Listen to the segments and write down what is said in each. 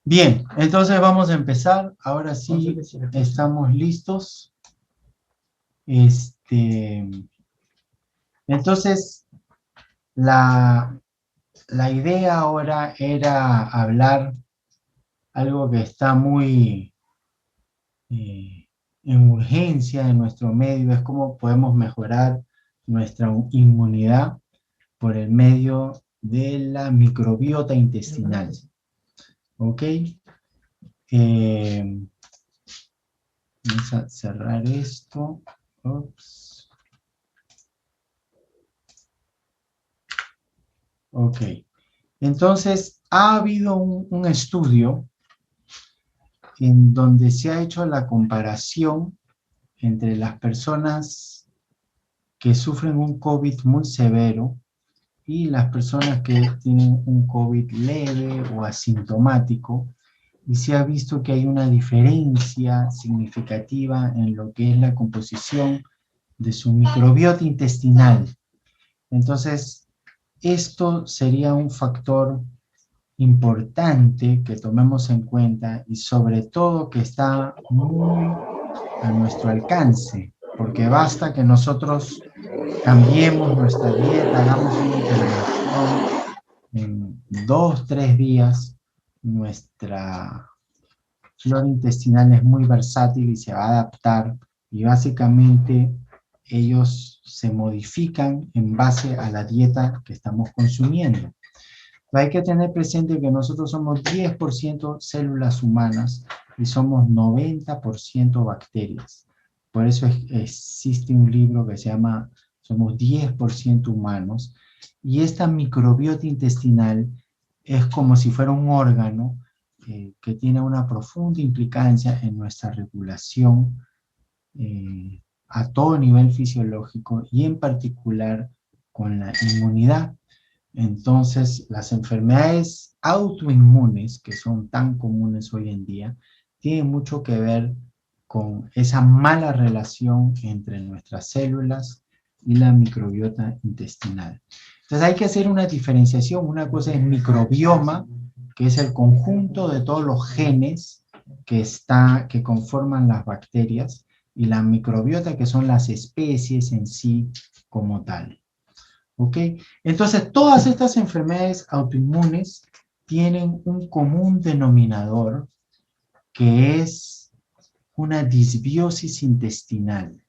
Bien, entonces vamos a empezar. Ahora sí estamos listos. Entonces, la, la idea ahora era hablar algo que está muy eh, en urgencia en nuestro medio, es cómo podemos mejorar nuestra inmunidad por el medio de la microbiota intestinal. ¿Ok? Eh, Vamos a cerrar esto. Ups. Ok. Entonces, ha habido un estudio en donde se ha hecho la comparación entre las personas que sufren un COVID muy severo y las personas que tienen un COVID leve o asintomático, y se ha visto que hay una diferencia significativa en lo que es la composición de su microbiota intestinal. Entonces, esto sería un factor importante que tomemos en cuenta y sobre todo que está muy a nuestro alcance, porque basta que nosotros cambiemos nuestra dieta, hagamos una intervención en 2, 3 días, nuestra flora intestinal es muy versátil y se va a adaptar y básicamente ellos se modifican en base a la dieta que estamos consumiendo. Hay que tener presente que nosotros somos 10% células humanas y somos 90% bacterias. Por eso existe un libro que se llama Somos 10% humanos, y esta microbiota intestinal es como si fuera un órgano que tiene una profunda implicancia en nuestra regulación a todo nivel fisiológico y en particular con la inmunidad. Entonces, las enfermedades autoinmunes, que son tan comunes hoy en día, tienen mucho que ver con esa mala relación entre nuestras células y la microbiota intestinal. Entonces, hay que hacer una diferenciación. Una cosa es microbioma, que es el conjunto de todos los genes que conforman las bacterias, y la microbiota, que son las especies en sí como tal. ¿Ok? Entonces, todas estas enfermedades autoinmunes tienen un común denominador que es una disbiosis intestinal.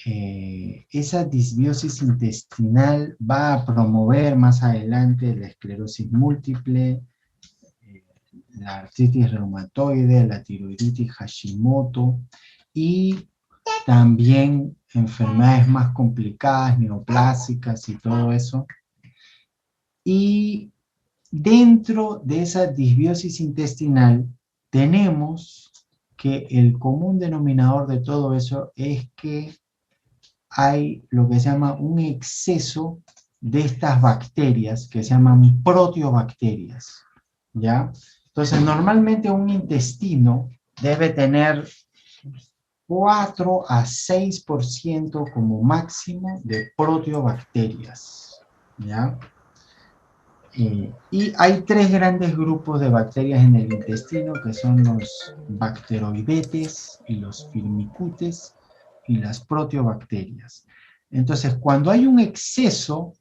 Esa disbiosis intestinal va a promover más adelante la esclerosis múltiple, la artritis reumatoide, la tiroiditis Hashimoto y también enfermedades más complicadas, neoplásicas y todo eso. Y dentro de esa disbiosis intestinal tenemos que el común denominador de todo eso es que hay lo que se llama un exceso de estas bacterias que se llaman proteobacterias, ¿ya? Entonces, normalmente un intestino debe tener 4 a 6% como máximo de proteobacterias, ¿ya? Y hay 3 grandes grupos de bacterias en el intestino, que son los bacteroidetes y los firmicutes y las proteobacterias. Entonces, cuando hay un exceso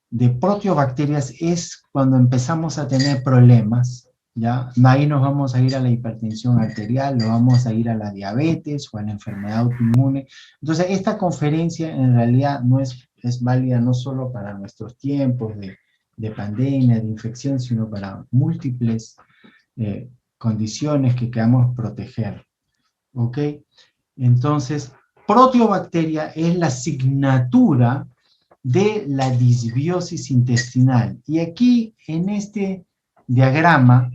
de proteobacterias es cuando empezamos a tener problemas, ¿ya? Ahí nos vamos a ir a la hipertensión arterial, nos vamos a ir a la diabetes o a la enfermedad autoinmune. Entonces, esta conferencia en realidad no es válida no solo para nuestros tiempos de pandemia, de infección, sino para múltiples condiciones que queramos proteger. ¿Ok? Entonces, proteobacteria es la asignatura de la disbiosis intestinal. Y aquí, en este diagrama,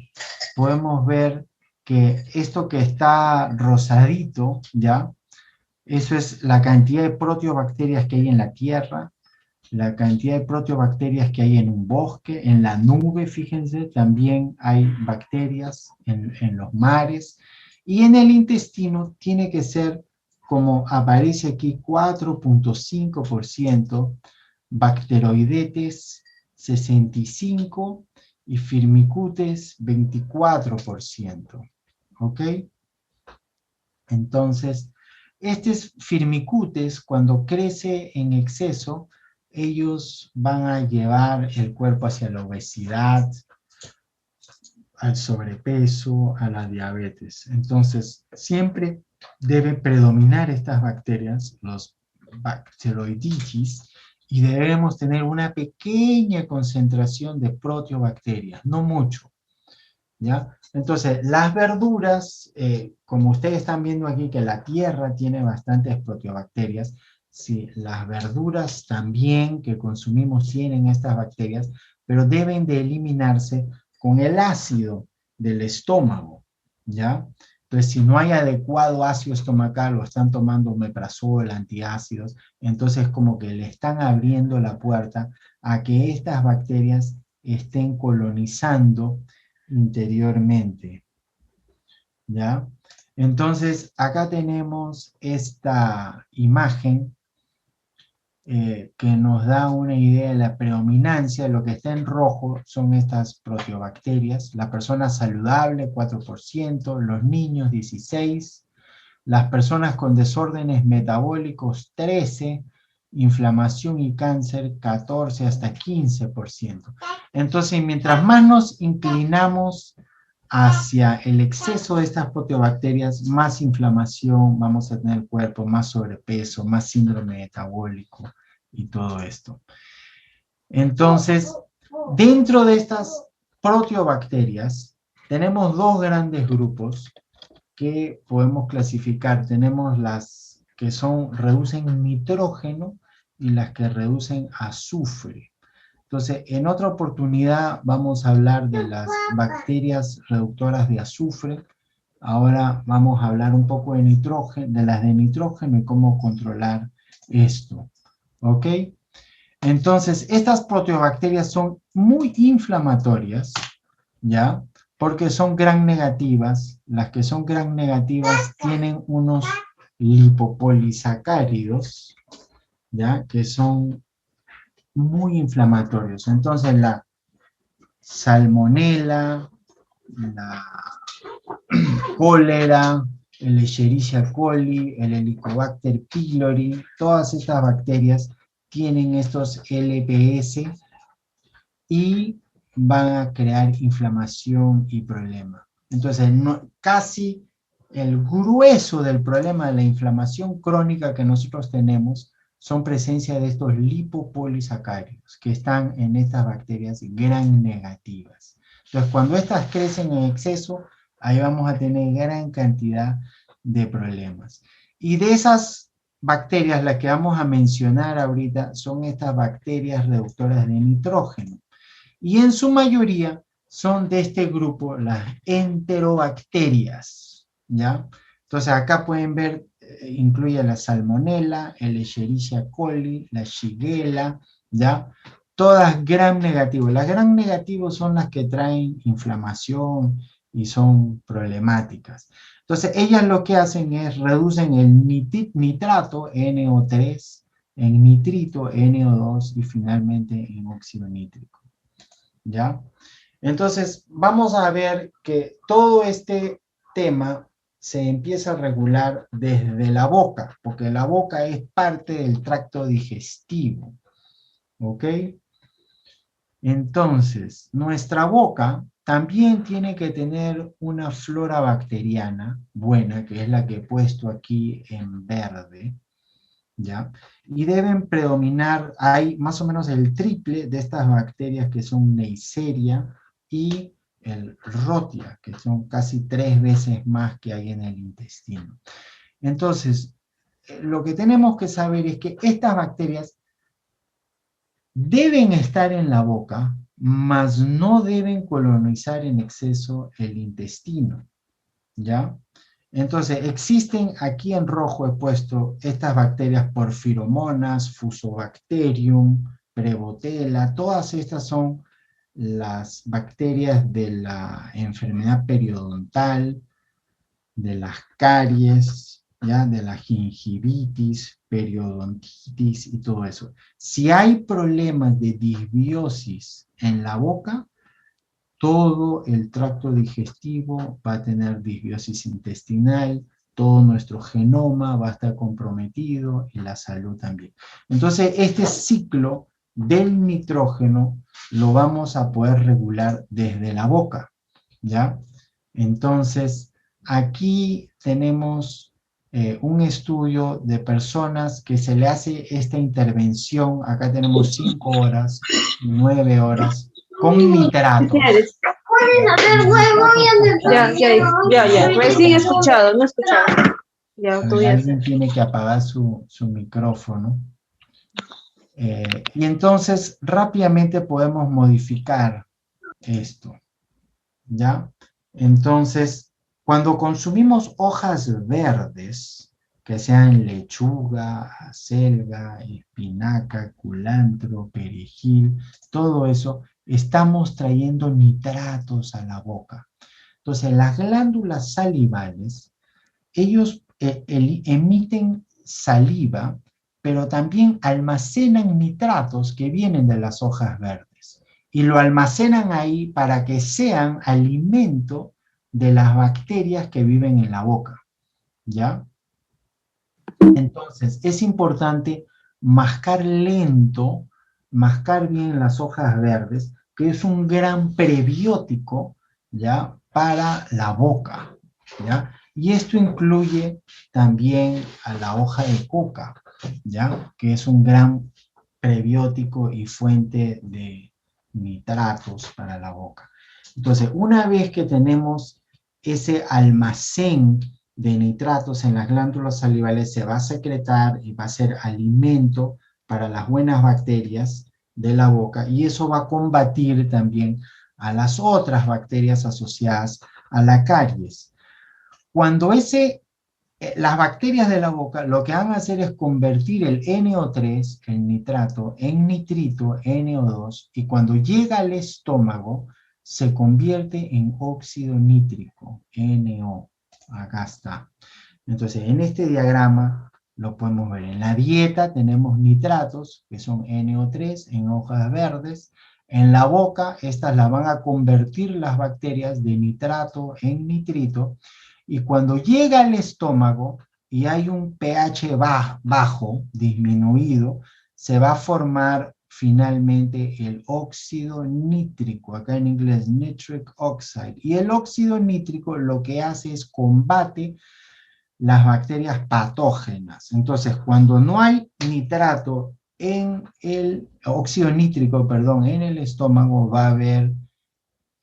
podemos ver que esto que está rosadito, ¿ya? Eso es la cantidad de proteobacterias que hay en la tierra, la cantidad de proteobacterias que hay en un bosque, en la nube, fíjense, también hay bacterias en los mares, y en el intestino tiene que ser, como aparece aquí, 4,5% bacteroidetes, 65%, y Firmicutes 24%. ¿Ok? Entonces, estos Firmicutes, cuando crece en exceso, ellos van a llevar el cuerpo hacia la obesidad, al sobrepeso, a la diabetes. Entonces, siempre debe predominar estas bacterias, los Bacteroidetes, y debemos tener una pequeña concentración de proteobacterias, no mucho, ¿ya? Entonces, las verduras, como ustedes están viendo aquí que la tierra tiene bastantes proteobacterias, sí, las verduras también que consumimos tienen estas bacterias, pero deben de eliminarse con el ácido del estómago, ¿ya? Entonces, si no hay adecuado ácido estomacal o están tomando omeprazol, antiácidos, entonces como que le están abriendo la puerta a que estas bacterias estén colonizando interiormente, ¿ya? Entonces, acá tenemos esta imagen que nos da una idea de la predominancia. Lo que está en rojo son estas proteobacterias. La persona saludable, 4%, los niños, 16%, las personas con desórdenes metabólicos, 13%, inflamación y cáncer, 14 hasta 15%. Entonces, mientras más nos inclinamos hacia el exceso de estas proteobacterias, más inflamación vamos a tener el cuerpo, más sobrepeso, más síndrome metabólico y todo esto. Entonces, dentro de estas proteobacterias, tenemos dos grandes grupos que podemos clasificar. Tenemos las que reducen nitrógeno y las que reducen azufre. Entonces, en otra oportunidad vamos a hablar de las bacterias reductoras de azufre. Ahora vamos a hablar un poco de nitrógeno, de las de nitrógeno y cómo controlar esto. ¿Ok? Entonces, estas proteobacterias son muy inflamatorias, ¿ya? Porque son gram negativas. Las que son gram negativas tienen unos lipopolisacáridos, ¿ya? Que son muy inflamatorios. Entonces, la salmonela, la cólera, el Escherichia coli, el Helicobacter pylori, todas estas bacterias tienen estos LPS y van a crear inflamación y problema. Entonces, casi el grueso del problema de la inflamación crónica que nosotros tenemos son presencia de estos lipopolisacáridos que están en estas bacterias gram negativas. Entonces, cuando estas crecen en exceso, ahí vamos a tener gran cantidad de problemas. Y de esas bacterias, las que vamos a mencionar ahorita, son estas bacterias reductoras de nitrógeno. Y en su mayoría son de este grupo las enterobacterias, ¿ya? Entonces acá pueden ver, incluye la salmonela, el Escherichia coli, la Shigella, ¿ya? Todas gram negativos. Las gram negativos son las que traen inflamación y son problemáticas. Entonces ellas lo que hacen es reducen el nitrato, NO3, en nitrito, NO2 y finalmente en óxido nítrico. ¿Ya? Entonces, vamos a ver que todo este tema se empieza a regular desde la boca, porque la boca es parte del tracto digestivo, ¿ok? Entonces, nuestra boca también tiene que tener una flora bacteriana buena, que es la que he puesto aquí en verde, ¿ya? Y deben predominar, hay más o menos el triple de estas bacterias que son Neisseria y el Rhodia, que son casi 3 veces más que hay en el intestino. Entonces, lo que tenemos que saber es que estas bacterias deben estar en la boca, mas no deben colonizar en exceso el intestino, ¿ya? Entonces, existen, aquí en rojo he puesto estas bacterias porfiromonas, Fusobacterium, Prevotella, todas estas son las bacterias de la enfermedad periodontal, de las caries, ¿ya? De la gingivitis, periodontitis y todo eso. Si hay problemas de disbiosis en la boca, todo el tracto digestivo va a tener disbiosis intestinal, todo nuestro genoma va a estar comprometido y la salud también. Entonces, este ciclo del nitrógeno lo vamos a poder regular desde la boca, ¿ya? Entonces, aquí tenemos un estudio de personas que se le hace esta intervención, acá tenemos 5 horas, 9 horas, con nitratos. Ya. Recién he escuchado, no he escuchado. Ya, A tú ver, ya sé. alguien tiene que apagar su micrófono. Y entonces rápidamente podemos modificar esto, ¿ya? Entonces, cuando consumimos hojas verdes, que sean lechuga, acelga, espinaca, culantro, perejil, todo eso, estamos trayendo nitratos a la boca. Entonces, las glándulas salivales, ellos emiten saliva, pero también almacenan nitratos que vienen de las hojas verdes y lo almacenan ahí para que sean alimento de las bacterias que viven en la boca, ¿ya? Entonces, es importante mascar lento, mascar bien las hojas verdes, que es un gran prebiótico, ¿ya? Para la boca, ¿ya? Y esto incluye también a la hoja de coca, ¿ya? Que es un gran prebiótico y fuente de nitratos para la boca. Entonces, una vez que tenemos ese almacén de nitratos en las glándulas salivales, se va a secretar y va a ser alimento para las buenas bacterias de la boca, y eso va a combatir también a las otras bacterias asociadas a la caries. Cuando las bacterias de la boca lo que van a hacer es convertir el NO3, el nitrato, en nitrito, NO2, y cuando llega al estómago se convierte en óxido nítrico, NO. Acá está. Entonces, en este diagrama lo podemos ver. En la dieta tenemos nitratos, que son NO3 en hojas verdes. En la boca, estas las van a convertir las bacterias de nitrato en nitrito. Y cuando llega al estómago y hay un pH bajo, disminuido, se va a formar finalmente el óxido nítrico, acá en inglés nitric oxide. Y el óxido nítrico lo que hace es combate las bacterias patógenas. Entonces, cuando no hay nitrato en el óxido nítrico, perdón, en el estómago, va a haber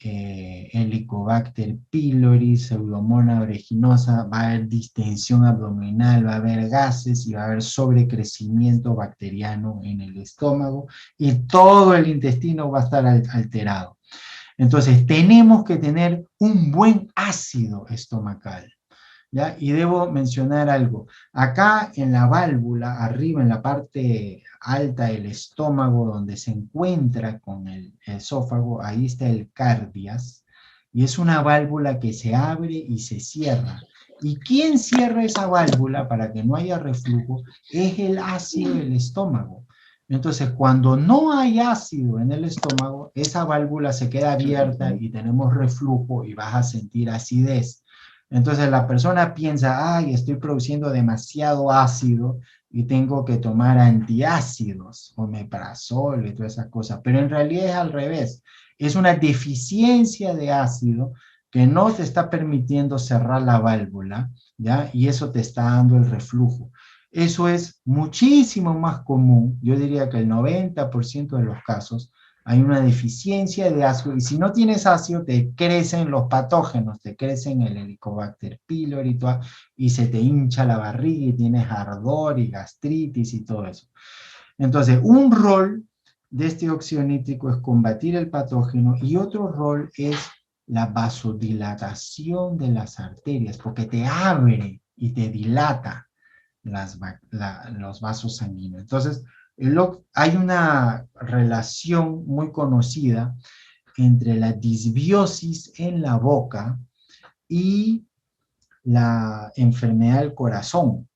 Helicobacter pylori, Pseudomonas aeruginosa, va a haber distensión abdominal, va a haber gases y va a haber sobrecrecimiento bacteriano en el estómago y todo el intestino va a estar alterado. Entonces, tenemos que tener un buen ácido estomacal, ¿ya? Y debo mencionar algo. Acá en la válvula, arriba en la parte alta del estómago, donde se encuentra con el esófago, ahí está el cardias, y es una válvula que se abre y se cierra. ¿Y quién cierra esa válvula para que no haya reflujo? Es el ácido del estómago. Entonces, cuando no hay ácido en el estómago, esa válvula se queda abierta y tenemos reflujo y vas a sentir acidez. Entonces la persona piensa, ay, estoy produciendo demasiado ácido y tengo que tomar antiácidos, omeprazol y todas esas cosas, pero en realidad es al revés. Es una deficiencia de ácido que no te está permitiendo cerrar la válvula, ¿ya? Y eso te está dando el reflujo. Eso es muchísimo más común, yo diría que el 90% de los casos, hay una deficiencia de ácido, y si no tienes ácido, te crecen los patógenos, te crecen el Helicobacter pylori y se te hincha la barriga y tienes ardor y gastritis y todo eso. Entonces, un rol de este óxido nítrico es combatir el patógeno y otro rol es la vasodilatación de las arterias, porque te abre y te dilata los vasos sanguíneos. Entonces, hay una relación muy conocida entre la disbiosis en la boca y la enfermedad del corazón,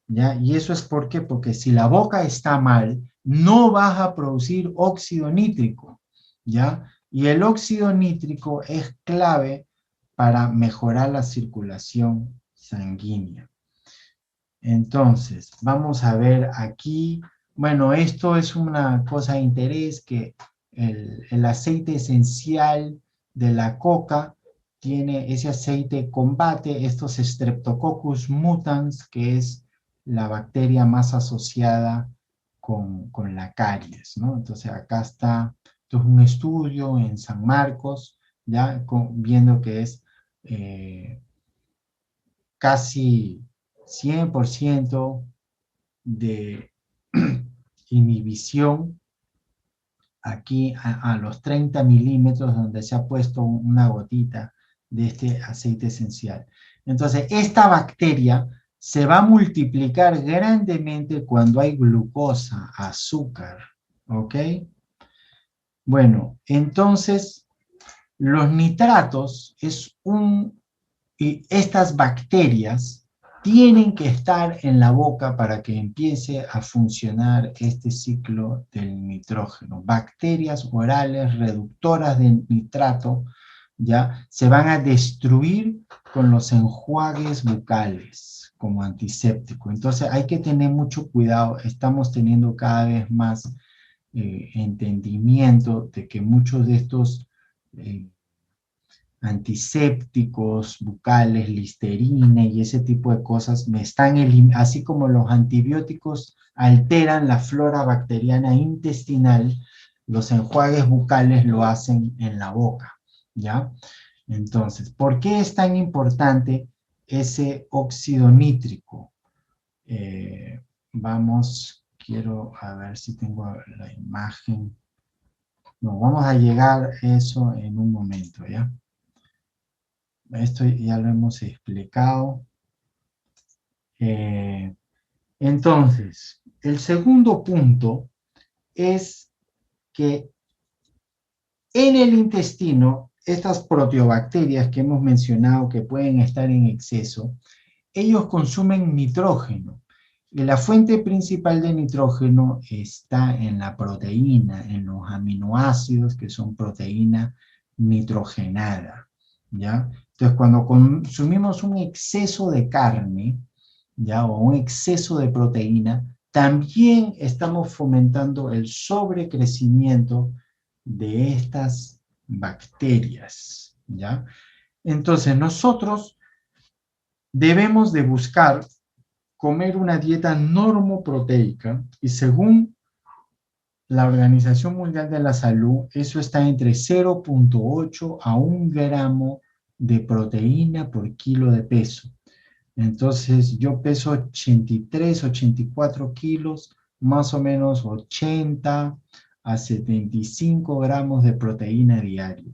¿ya? Y eso es porque si la boca está mal, no vas a producir óxido nítrico, ¿ya? Y el óxido nítrico es clave para mejorar la circulación sanguínea. Entonces, vamos a ver aquí, bueno, esto es una cosa de interés, que el aceite esencial de la coca tiene, ese aceite combate estos Streptococcus mutans, que es la bacteria más asociada con la caries, ¿no? Entonces acá está, esto es un estudio en San Marcos, ya viendo que es casi 100% de inhibición aquí a los 30 milímetros, donde se ha puesto una gotita de este aceite esencial. Entonces, esta bacteria se va a multiplicar grandemente cuando hay glucosa, azúcar, ¿ok? Bueno, entonces, los nitratos y estas bacterias tienen que estar en la boca para que empiece a funcionar este ciclo del nitrógeno. Bacterias orales reductoras de nitrato ya se van a destruir con los enjuagues bucales como antiséptico. Entonces hay que tener mucho cuidado. Estamos teniendo cada vez más entendimiento de que muchos de estos antisépticos bucales, listerina y ese tipo de cosas, así como los antibióticos alteran la flora bacteriana intestinal, los enjuagues bucales lo hacen en la boca, ¿ya? Entonces, ¿por qué es tan importante ese óxido nítrico? Quiero a ver si tengo la imagen. No, vamos a llegar a eso en un momento, ¿ya? Esto ya lo hemos explicado. Entonces, el segundo punto es que en el intestino, estas proteobacterias que hemos mencionado que pueden estar en exceso, ellos consumen nitrógeno. Y la fuente principal de nitrógeno está en la proteína, en los aminoácidos, que son proteína nitrogenada, ¿ya? Entonces, cuando consumimos un exceso de carne, ¿ya? O un exceso de proteína, también estamos fomentando el sobrecrecimiento de estas bacterias, ¿ya? Entonces, nosotros debemos de buscar comer una dieta normoproteica y según la Organización Mundial de la Salud, eso está entre 0,8 a 1 gramo de proteína por kilo de peso. Entonces yo peso 83, 84 kilos, más o menos 80 a 75 gramos de proteína diario.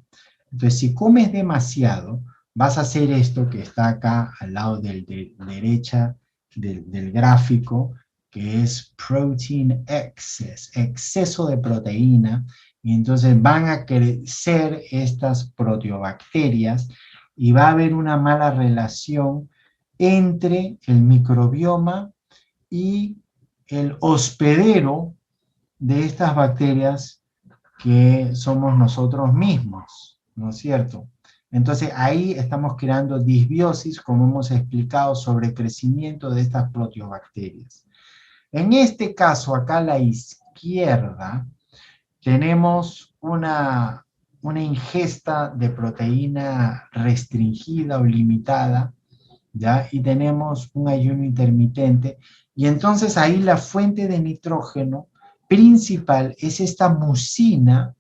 Entonces si comes demasiado, vas a hacer esto que está acá al lado de derecha del gráfico, que es protein excess, exceso de proteína, y entonces van a crecer estas proteobacterias y va a haber una mala relación entre el microbioma y el hospedero de estas bacterias que somos nosotros mismos, ¿no es cierto? Entonces ahí estamos creando disbiosis, como hemos explicado, sobre crecimiento de estas proteobacterias. En este caso, acá a la izquierda, tenemos una ingesta de proteína restringida o limitada, ¿ya? Y tenemos un ayuno intermitente, y entonces ahí la fuente de nitrógeno principal es esta mucina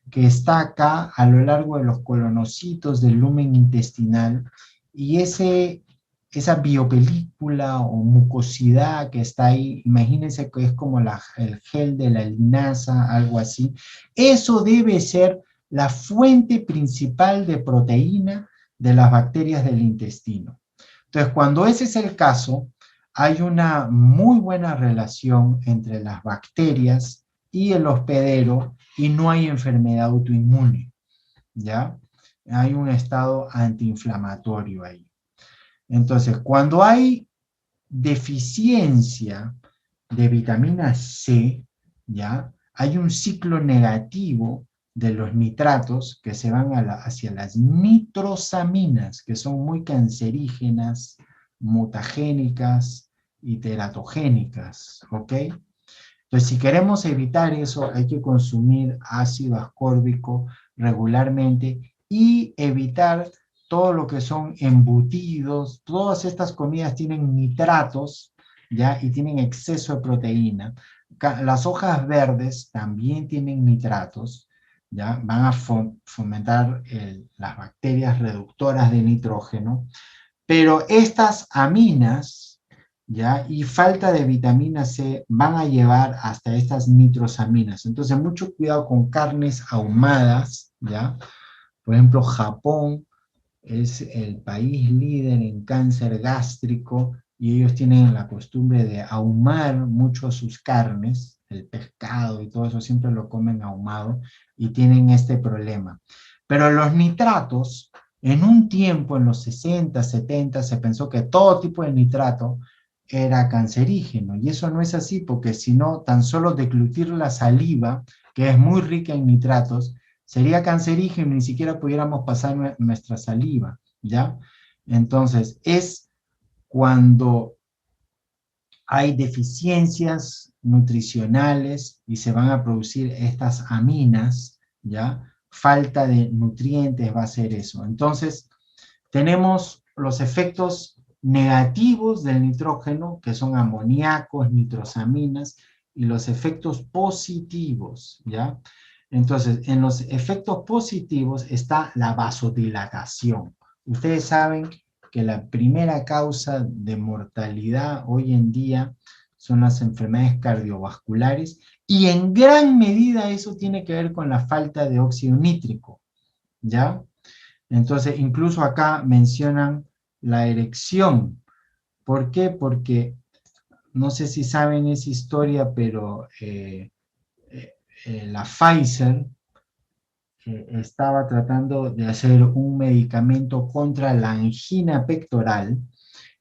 que está acá a lo largo de los colonocitos del lumen intestinal, y esa biopelícula o mucosidad que está ahí, imagínense que es como el gel de la linaza, algo así, eso debe ser la fuente principal de proteína de las bacterias del intestino. Entonces, cuando ese es el caso, hay una muy buena relación entre las bacterias y el hospedero y no hay enfermedad autoinmune, ¿ya? Hay un estado antiinflamatorio ahí. Entonces, cuando hay deficiencia de vitamina C, ¿ya? Hay un ciclo negativo de los nitratos que se van hacia las nitrosaminas, que son muy cancerígenas, mutagénicas y teratogénicas, ¿ok? Entonces, si queremos evitar eso, hay que consumir ácido ascórbico regularmente y evitar todo lo que son embutidos. Todas estas comidas tienen nitratos, ¿ya? Y tienen exceso de proteína. Las hojas verdes también tienen nitratos, ¿ya? Van a fomentar las bacterias reductoras de nitrógeno, pero estas aminas, ¿ya? Y falta de vitamina C van a llevar hasta estas nitrosaminas. Entonces, mucho cuidado con carnes ahumadas, ¿ya? Por ejemplo, Japón es el país líder en cáncer gástrico y ellos tienen la costumbre de ahumar mucho sus carnes, el pescado y todo eso siempre lo comen ahumado y tienen este problema. Pero los nitratos, en un tiempo, en los 60, 70, se pensó que todo tipo de nitrato era cancerígeno y eso no es así porque si no, tan solo deglutir la saliva, que es muy rica en nitratos, sería cancerígeno y ni siquiera pudiéramos pasar nuestra saliva, ¿ya? Entonces, es cuando hay deficiencias nutricionales y se van a producir estas aminas, ¿ya? Falta de nutrientes va a ser eso. Entonces, tenemos los efectos negativos del nitrógeno, que son amoníacos, nitrosaminas, y los efectos positivos, ¿ya? Entonces, en los efectos positivos está la vasodilatación. Ustedes saben que la primera causa de mortalidad hoy en día son las enfermedades cardiovasculares y en gran medida eso tiene que ver con la falta de óxido nítrico, ¿ya? Entonces, incluso acá mencionan la erección. ¿Por qué? Porque no sé si saben esa historia, pero la Pfizer estaba tratando de hacer un medicamento contra la angina pectoral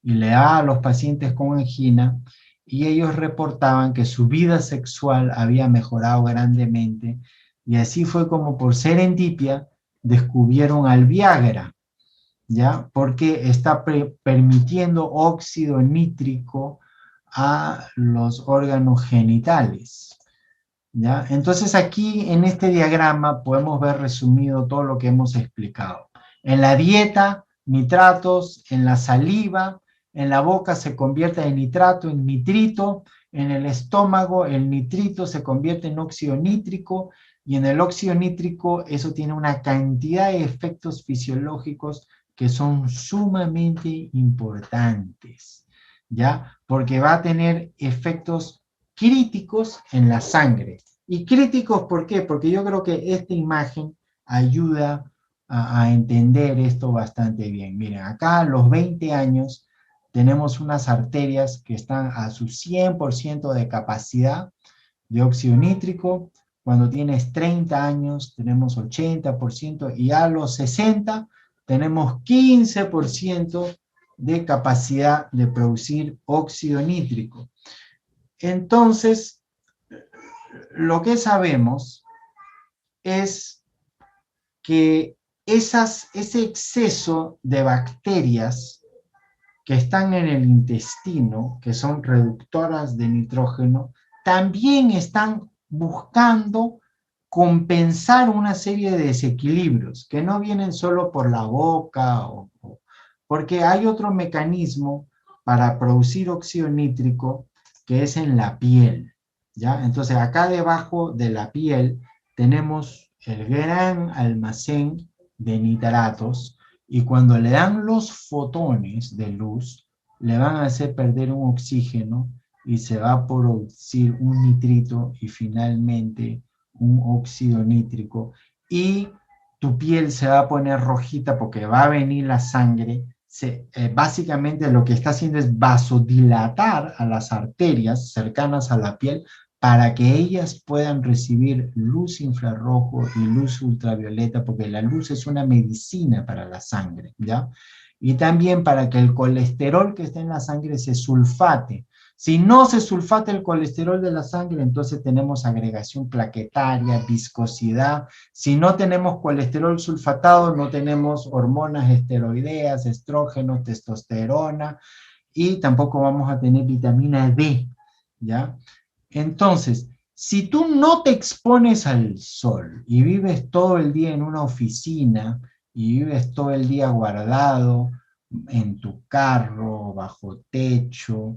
y le daba a los pacientes con angina y ellos reportaban que su vida sexual había mejorado grandemente y así fue como por serendipia descubrieron al Viagra, ¿ya? Porque está permitiendo óxido nítrico a los órganos genitales, ¿ya? Entonces aquí en este diagrama podemos ver resumido todo lo que hemos explicado. En la dieta, nitratos, en la saliva, en la boca se convierte de nitrato en nitrito, en el estómago el nitrito se convierte en óxido nítrico y en el óxido nítrico eso tiene una cantidad de efectos fisiológicos que son sumamente importantes, ¿ya? Porque va a tener efectos críticos en la sangre. Y críticos, ¿por qué? Porque yo creo que esta imagen ayuda a entender esto bastante bien. Miren, acá a los 20 años tenemos unas arterias que están a su 100% de capacidad de óxido nítrico. Cuando tienes 30 años tenemos 80% y a los 60 tenemos 15% de capacidad de producir óxido nítrico. Entonces, lo que sabemos es que ese exceso de bacterias que están en el intestino, que son reductoras de nitrógeno, también están buscando compensar una serie de desequilibrios que no vienen solo por la boca, porque hay otro mecanismo para producir óxido nítrico que es en la piel, ¿ya? Entonces acá debajo de la piel tenemos el gran almacén de nitratos y cuando le dan los fotones de luz, le van a hacer perder un oxígeno y se va a producir un nitrito y finalmente un óxido nítrico y tu piel se va a poner rojita porque va a venir la sangre. Básicamente lo que está haciendo es vasodilatar a las arterias cercanas a la piel para que ellas puedan recibir luz infrarrojo y luz ultravioleta, porque la luz es una medicina para la sangre, ¿ya? Y también para que el colesterol que está en la sangre se sulfate. Si no se sulfata el colesterol de la sangre, entonces tenemos agregación plaquetaria, viscosidad. Si no tenemos colesterol sulfatado, no tenemos hormonas esteroideas, estrógenos, testosterona, y tampoco vamos a tener vitamina D, ¿ya? Entonces, si tú no te expones al sol y vives todo el día en una oficina y vives todo el día guardado en tu carro, bajo techo,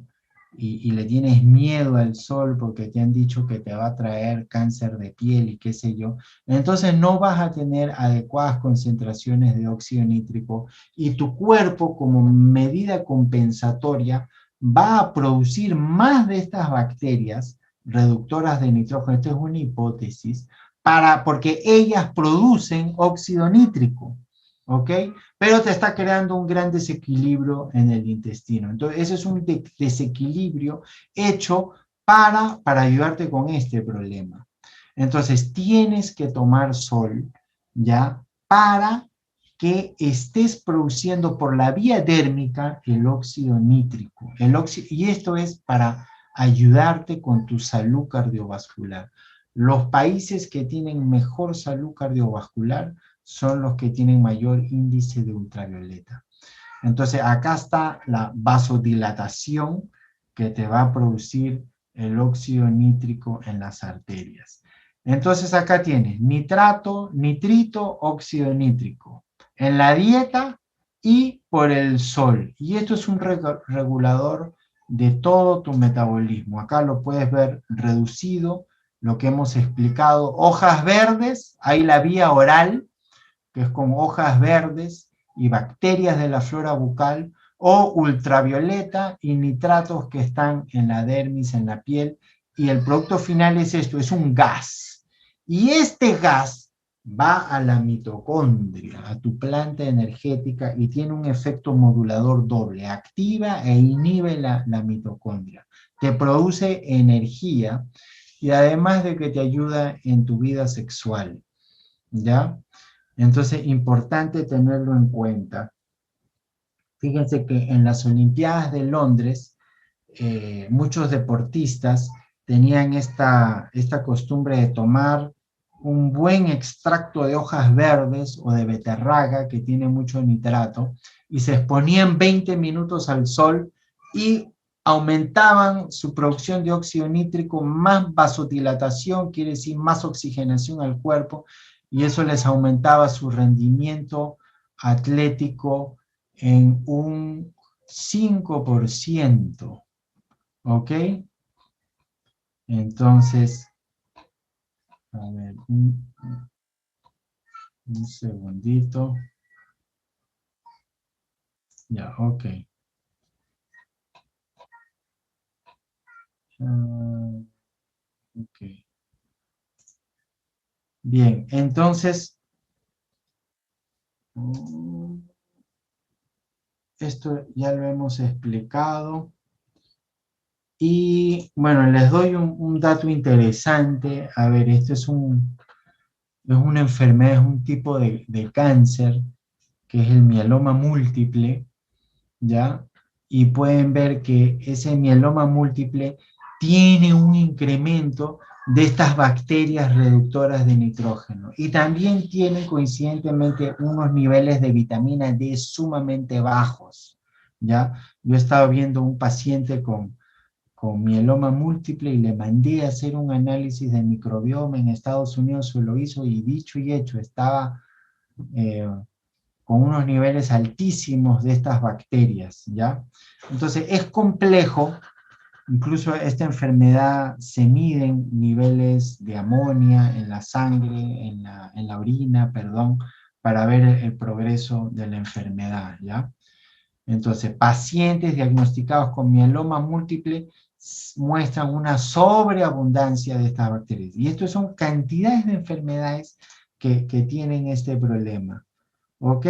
y le tienes miedo al sol porque te han dicho que te va a traer cáncer de piel y qué sé yo, entonces no vas a tener adecuadas concentraciones de óxido nítrico y tu cuerpo, como medida compensatoria, va a producir más de estas bacterias reductoras de nitrógeno. Esto es una hipótesis, porque ellas producen óxido nítrico, ¿ok? Pero te está creando un gran desequilibrio en el intestino. Entonces, ese es un desequilibrio hecho para ayudarte con este problema. Entonces, tienes que tomar sol, ¿ya? Para que estés produciendo por la vía dérmica el óxido nítrico. Y esto es para ayudarte con tu salud cardiovascular. Los países que tienen mejor salud cardiovascular son los que tienen mayor índice de ultravioleta. Entonces, acá está la vasodilatación que te va a producir el óxido nítrico en las arterias. Entonces, acá tienes nitrato, nitrito, óxido nítrico. En la dieta y por el sol. Y esto es un regulador de todo tu metabolismo. Acá lo puedes ver reducido, lo que hemos explicado. Hojas verdes, hay la vía oral, que es con hojas verdes y bacterias de la flora bucal, o ultravioleta y nitratos que están en la dermis, en la piel, y el producto final es esto, es un gas. Y este gas va a la mitocondria, a tu planta energética, y tiene un efecto modulador doble, activa e inhibe la mitocondria. Te produce energía y además de que te ayuda en tu vida sexual, ¿ya? Entonces, importante tenerlo en cuenta. Fíjense que en las Olimpiadas de Londres, muchos deportistas tenían esta costumbre de tomar un buen extracto de hojas verdes o de beterraga que tiene mucho nitrato y se exponían 20 minutos al sol y aumentaban su producción de óxido nítrico, más vasodilatación, quiere decir más oxigenación al cuerpo, y eso les aumentaba su rendimiento atlético en un 5%. ¿Ok? Entonces, a ver, un segundito. Ya, ok. Ok. Bien, entonces, esto ya lo hemos explicado. Y bueno, les doy un dato interesante. A ver, esto es una enfermedad, es un tipo de cáncer, que es el mieloma múltiple, ¿ya? Y pueden ver que ese mieloma múltiple tiene un incremento de estas bacterias reductoras de nitrógeno. Y también tiene coincidentemente unos niveles de vitamina D sumamente bajos, ¿ya? Yo he estado viendo un paciente con mieloma múltiple y le mandé a hacer un análisis de microbioma en Estados Unidos, se lo hizo y dicho y hecho, estaba con unos niveles altísimos de estas bacterias, ¿ya? Entonces es complejo, incluso esta enfermedad se miden niveles de amonia en la sangre, en la orina, perdón, para ver el progreso de la enfermedad, ¿ya? Entonces, pacientes diagnosticados con mieloma múltiple muestran una sobreabundancia de estas bacterias. Y esto son cantidades de enfermedades que tienen este problema. ¿Ok?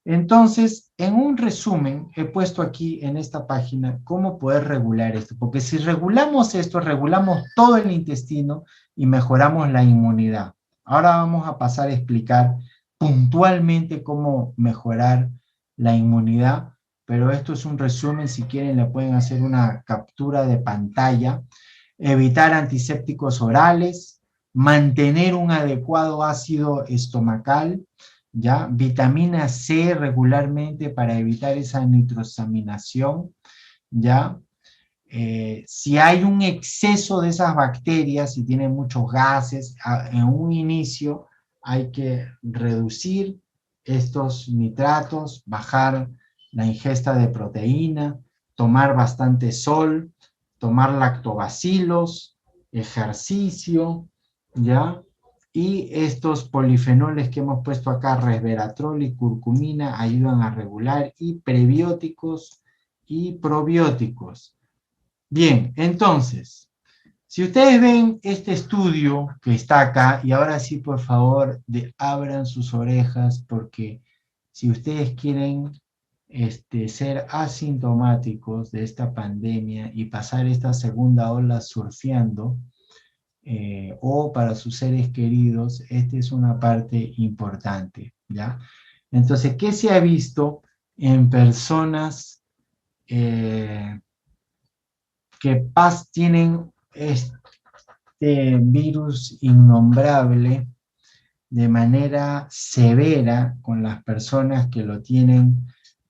Entonces, en un resumen, he puesto aquí en esta página cómo poder regular esto. Porque si regulamos esto, regulamos todo el intestino y mejoramos la inmunidad. Ahora vamos a pasar a explicar puntualmente cómo mejorar la inmunidad pero esto es un resumen, si quieren le pueden hacer una captura de pantalla. Evitar antisépticos orales, mantener un adecuado ácido estomacal, ¿ya? Vitamina C regularmente para evitar esa nitrosaminación, ¿ya? Si hay un exceso de esas bacterias, si tienen muchos gases, en un inicio hay que reducir estos nitratos, bajar la ingesta de proteína, tomar bastante sol, tomar lactobacilos, ejercicio, ¿ya? Y estos polifenoles que hemos puesto acá, resveratrol y curcumina, ayudan a regular, y prebióticos y probióticos. Bien, entonces, si ustedes ven este estudio que está acá, y ahora sí, por favor, abran sus orejas, porque si ustedes quieren ser asintomáticos de esta pandemia y pasar esta segunda ola surfeando, o para sus seres queridos, esta es una parte importante, ¿ya? Entonces, ¿qué se ha visto en personas que tienen este virus innombrable de manera severa con las personas que lo tienen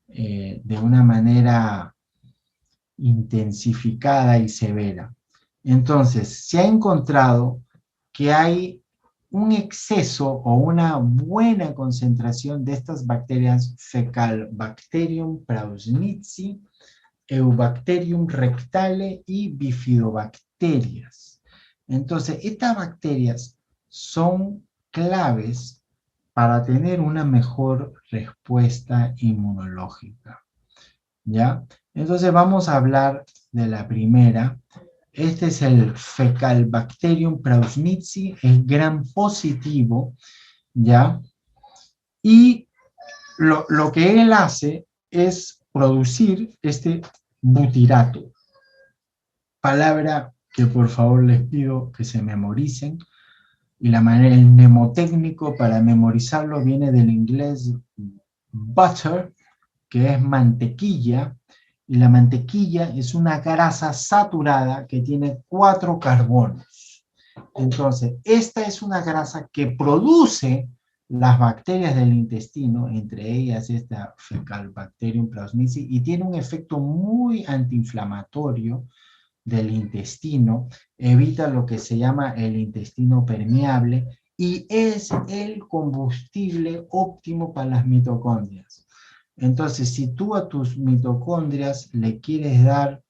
de una manera intensificada y severa? Entonces, se ha encontrado que hay un exceso o una buena concentración de estas bacterias Fecalbacterium prausnitzii, Eubacterium rectale y bifidobacterias. Entonces, estas bacterias son claves para tener una mejor respuesta inmunológica, ¿ya? Entonces vamos a hablar de la primera. Este es el Fecalbacterium prausnitzii, es gram positivo, ¿ya? Y lo que él hace es producir este butirato, palabra que por favor les pido que se memoricen, y el mnemotécnico para memorizarlo viene del inglés butter, que es mantequilla, y la mantequilla es una grasa saturada que tiene 4 carbonos. Entonces, esta es una grasa que produce las bacterias del intestino, entre ellas esta Fecalbacterium prausnitzii, y tiene un efecto muy antiinflamatorio del intestino, evita lo que se llama el intestino permeable y es el combustible óptimo para las mitocondrias. Entonces, si tú a tus mitocondrias le quieres dar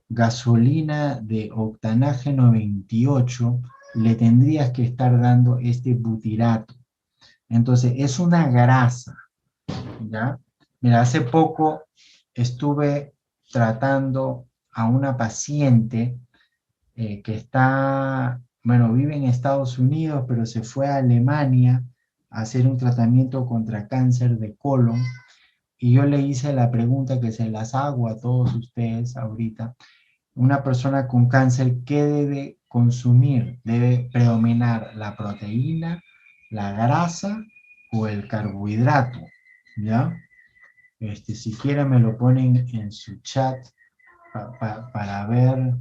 gasolina de octanágeno 28, le tendrías que estar dando este butirato. Entonces, es una grasa, ¿ya? Mira, hace poco estuve tratando a una paciente que está, bueno, vive en Estados Unidos, pero se fue a Alemania a hacer un tratamiento contra cáncer de colon, y yo le hice la pregunta que se las hago a todos ustedes ahorita. Una persona con cáncer, ¿qué debe consumir? ¿Debe predominar la proteína, la grasa o el carbohidrato? ¿Ya? Si quieren me lo ponen en su chat para ver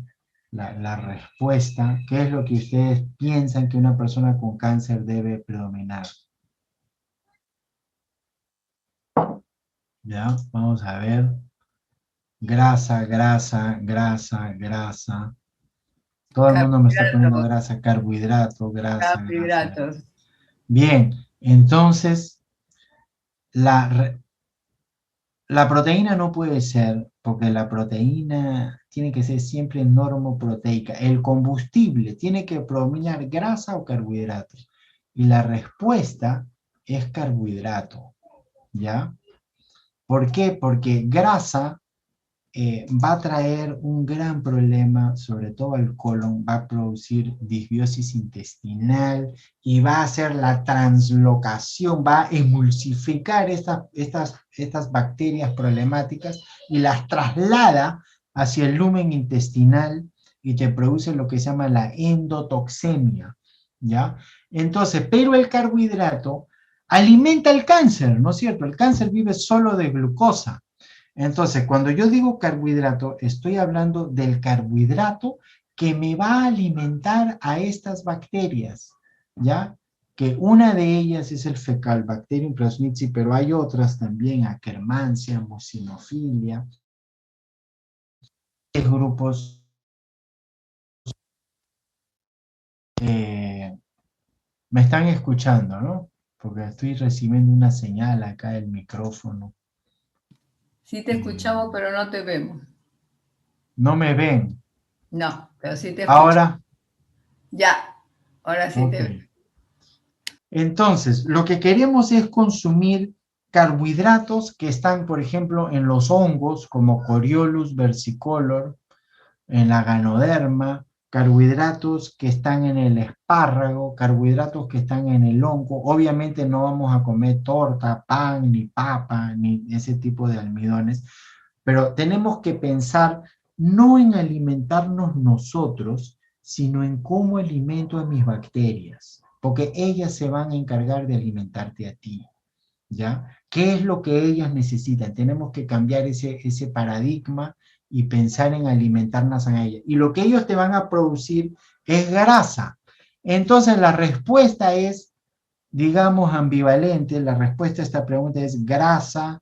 la respuesta. ¿Qué es lo que ustedes piensan que una persona con cáncer debe predominar? ¿Ya? Vamos a ver. Grasa, grasa, grasa, grasa. Todo el mundo me está poniendo grasa, carbohidrato, grasa, grasa. Carbohidratos. Bien, entonces la proteína no puede ser, porque la proteína tiene que ser siempre normoproteica. El combustible tiene que predominar grasa o carbohidratos. Y la respuesta es carbohidrato, ¿ya? ¿Por qué? Porque grasa va a traer un gran problema, sobre todo al colon, va a producir disbiosis intestinal y va a hacer la translocación, va a emulsificar estas bacterias problemáticas y las traslada hacia el lumen intestinal y te produce lo que se llama la endotoxemia, ¿ya? Entonces, pero el carbohidrato alimenta el cáncer, ¿no es cierto? El cáncer vive solo de glucosa. Entonces, cuando yo digo carbohidrato, estoy hablando del carbohidrato que me va a alimentar a estas bacterias, ¿ya? Que una de ellas es el Fecalbacterium prausnitzii, pero hay otras también, Akkermansia, Mucinophila, grupos me están escuchando, ¿no? Porque estoy recibiendo una señal acá del micrófono. Sí te escuchamos, pero no te vemos. No me ven. No, pero sí te escuchamos. Ahora. Ya, ahora sí te veo. Entonces, lo que queremos es consumir carbohidratos que están, por ejemplo, en los hongos, como Coriolus versicolor, en la ganoderma, carbohidratos que están en el espárrago, carbohidratos que están en el hongo. Obviamente no vamos a comer torta, pan, ni papa, ni ese tipo de almidones, pero tenemos que pensar no en alimentarnos nosotros, sino en cómo alimento a mis bacterias, porque ellas se van a encargar de alimentarte a ti, ¿ya? ¿Qué es lo que ellas necesitan? Tenemos que cambiar ese paradigma y pensar en alimentarnos a ellas. Y lo que ellos te van a producir es grasa. Entonces la respuesta es, digamos, ambivalente. La respuesta a esta pregunta es grasa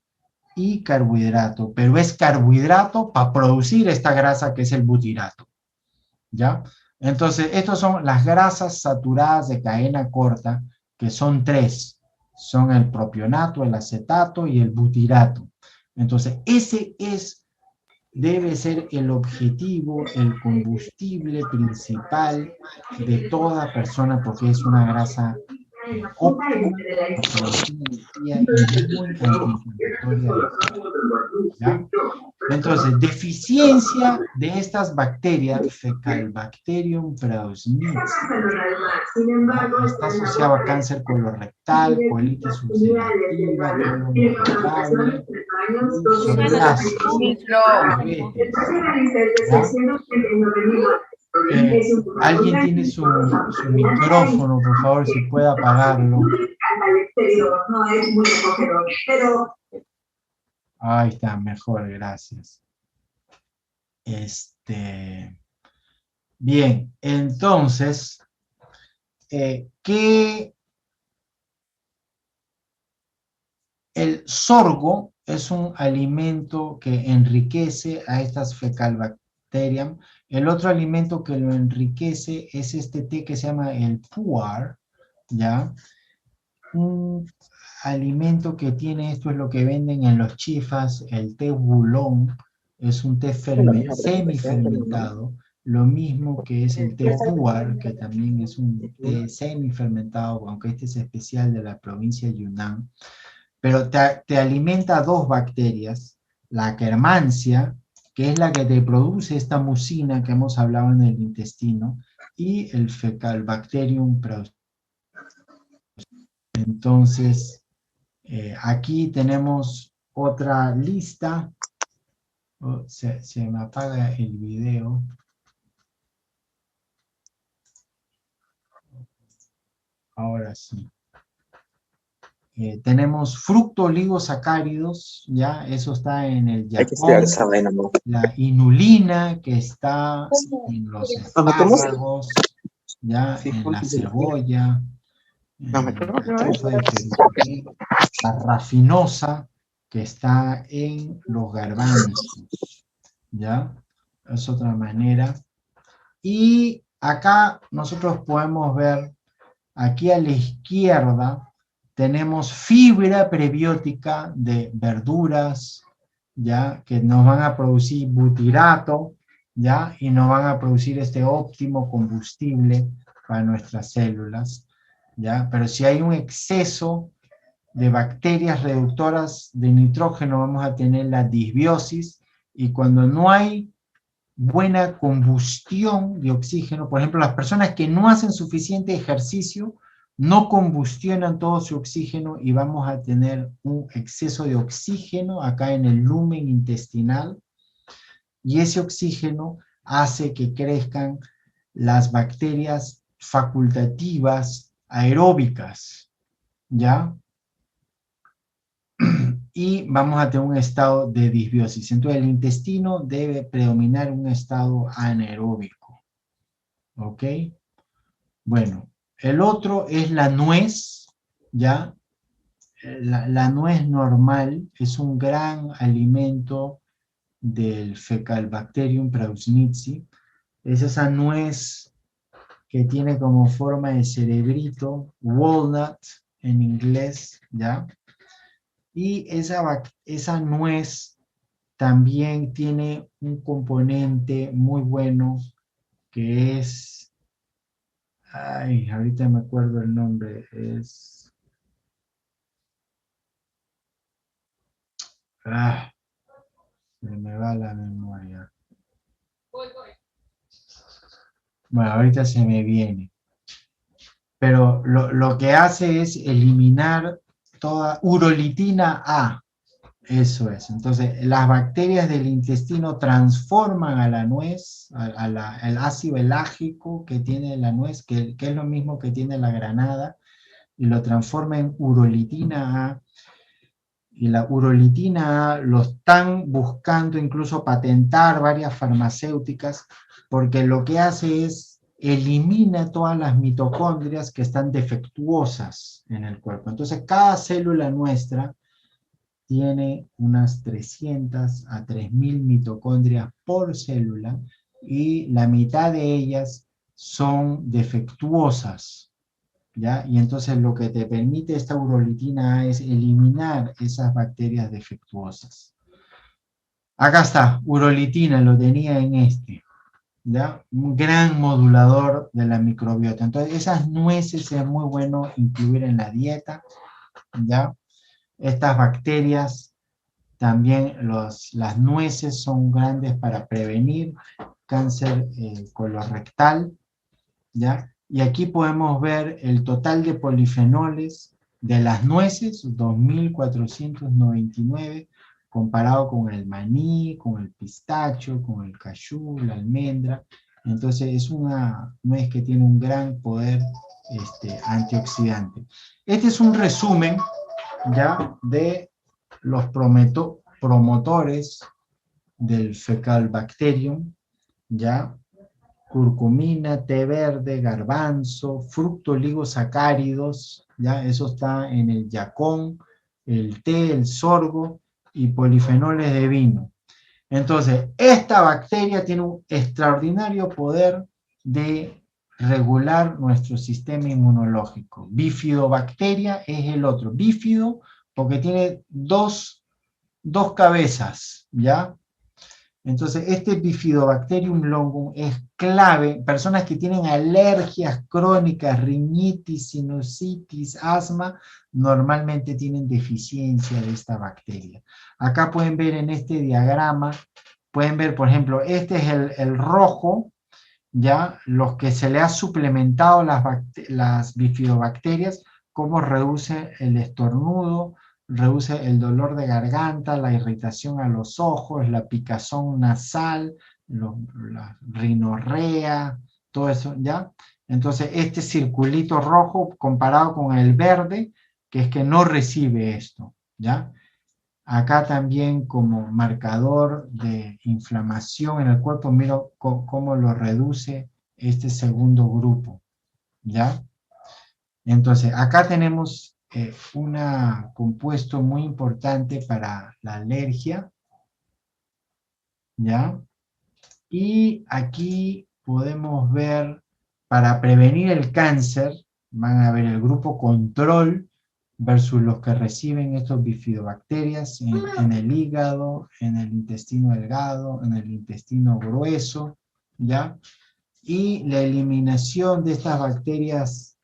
y carbohidrato, pero es carbohidrato para producir esta grasa que es el butirato, ¿ya? Entonces, estas son las grasas saturadas de cadena corta, que son tres. Son el propionato, el acetato y el butirato. Entonces, debe ser el objetivo, el combustible principal de toda persona, porque es una grasa óptima para producir energía y muy antiinflamatoria del cuerpo, ¿ya? Entonces, deficiencia de estas bacterias, Fecalbacterium prausnitzii, está asociado a cáncer colorectal, colitis ulcerativa, colon irritable, psoriasis, diabetes, alguien tiene su micrófono, por favor, si puede apagarlo. Ahí está, mejor, gracias. Bien, entonces, el sorgo es un alimento que enriquece a estas Fecalbacterium. El otro alimento que lo enriquece es este té que se llama el pu'er, ¿ya? Un alimento que tiene, esto es lo que venden en los chifas, el té Oolong, es un té semifermentado, lo mismo que es el té pu'er, que también es un té semifermentado, aunque este es especial de la provincia de Yunnan, pero te alimenta dos bacterias, la Akkermansia, que es la que te produce esta mucina que hemos hablado en el intestino, y el Fecalbacterium prausnitzii. Entonces, aquí tenemos otra lista. Oh, se me apaga el video. Ahora sí. Tenemos fructooligosacáridos, ya, eso está en el yacón. La inulina, que está en los espárragos, ya, en la cebolla, en la chufa de Perú. La rafinosa, que está en los garbanzos, ¿ya? Es otra manera. Y acá nosotros podemos ver, aquí a la izquierda, tenemos fibra prebiótica de verduras, ¿ya? Que nos van a producir butirato, ¿ya? Y nos van a producir este óptimo combustible para nuestras células, ¿ya? Pero si hay un exceso de bacterias reductoras de nitrógeno, vamos a tener la disbiosis, y cuando no hay buena combustión de oxígeno, por ejemplo, las personas que no hacen suficiente ejercicio, no combustionan todo su oxígeno y vamos a tener un exceso de oxígeno acá en el lumen intestinal, y ese oxígeno hace que crezcan las bacterias facultativas aeróbicas, ¿ya? y vamos a tener un estado de disbiosis. Entonces el intestino debe predominar un estado anaeróbico. ¿Ok? Bueno, el otro es la nuez, ¿ya? La nuez normal es un gran alimento del Fecalbacterium prausnitzii. Es esa nuez que tiene como forma de cerebrito, walnut en inglés, ¿ya? Y esa nuez también tiene un componente muy bueno que es, ay, ahorita me acuerdo el nombre, se me va la memoria. Bueno, ahorita se me viene. Pero lo que hace es eliminar toda urolitina A. Eso es. Entonces, las bacterias del intestino transforman a la nuez, el ácido elágico que tiene la nuez, que es lo mismo que tiene la granada, y lo transforma en urolitina A. Y la urolitina A lo están buscando incluso patentar varias farmacéuticas, porque lo que hace es elimina todas las mitocondrias que están defectuosas en el cuerpo. Entonces, cada célula nuestra tiene unas 300 a 3000 mitocondrias por célula y la mitad de ellas son defectuosas, ¿ya? Y entonces lo que te permite esta urolitina A es eliminar esas bacterias defectuosas. Acá está, urolitina, lo tenía en este, ¿ya? Un gran modulador de la microbiota. Entonces esas nueces es muy bueno incluir en la dieta, ¿ya? Estas bacterias también las nueces son grandes para prevenir cáncer colorectal, ¿ya? Y aquí podemos ver el total de polifenoles de las nueces, 2499, comparado con el maní, con el pistacho, con el cayú, la almendra. Entonces es una nuez que tiene un gran poder antioxidante. Este es un resumen ya de los promotores del Fecalbacterium, ya, curcumina, té verde, garbanzo, fructoligosacáridos, ya, eso está en el yacón, el té, el sorgo y polifenoles de vino. Entonces, esta bacteria tiene un extraordinario poder de regular nuestro sistema inmunológico. Bifidobacteria es el otro. Bífido porque tiene dos cabezas, ¿ya? Entonces, este Bifidobacterium longum es clave. Personas que tienen alergias crónicas, rinitis, sinusitis, asma, normalmente tienen deficiencia de esta bacteria. Acá pueden ver en este diagrama, pueden ver, por ejemplo, este es el rojo, ¿ya? Los que se le ha suplementado las bifidobacterias, cómo reduce el estornudo, reduce el dolor de garganta, la irritación a los ojos, la picazón nasal, la rinorrea, todo eso, ¿ya? Entonces, este circulito rojo comparado con el verde, que es que no recibe esto, ¿ya? Acá también como marcador de inflamación en el cuerpo, miro cómo lo reduce este segundo grupo, ¿ya? Entonces, acá tenemos un compuesto muy importante para la alergia, ¿ya? Y aquí podemos ver, para prevenir el cáncer, van a ver el grupo control versus los que reciben estos bifidobacterias en el hígado, en el intestino delgado, en el intestino grueso, ¿ya? Y la eliminación de estas bacterias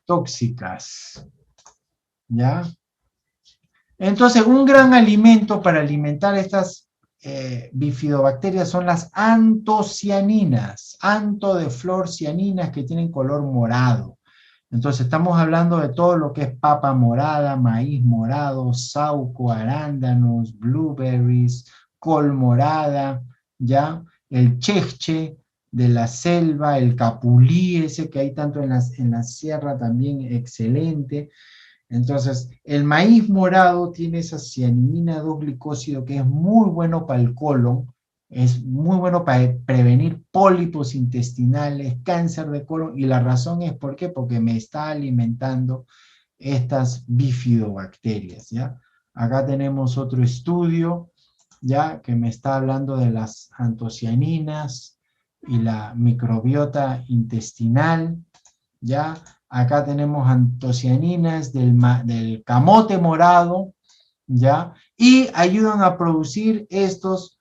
tóxicas, ¿ya? Entonces, un gran alimento para alimentar estas bifidobacterias son las antocianinas, antodeflorcianinas que tienen color morado. Entonces, estamos hablando de todo lo que es papa morada, maíz morado, sauco, arándanos, blueberries, col morada, ¿ya? El chefche de la selva, el capulí, ese que hay tanto en la sierra también, excelente. Entonces, el maíz morado tiene esa cianina 2-glicósido que es muy bueno para el colon, es muy bueno para prevenir pólipos intestinales, cáncer de colon, y la razón es ¿por qué? Porque me está alimentando estas bifidobacterias, ¿ya? Acá tenemos otro estudio, ¿ya? Que me está hablando de las antocianinas y la microbiota intestinal, ¿ya? Acá tenemos antocianinas del camote morado, ¿ya? Y ayudan a producir estos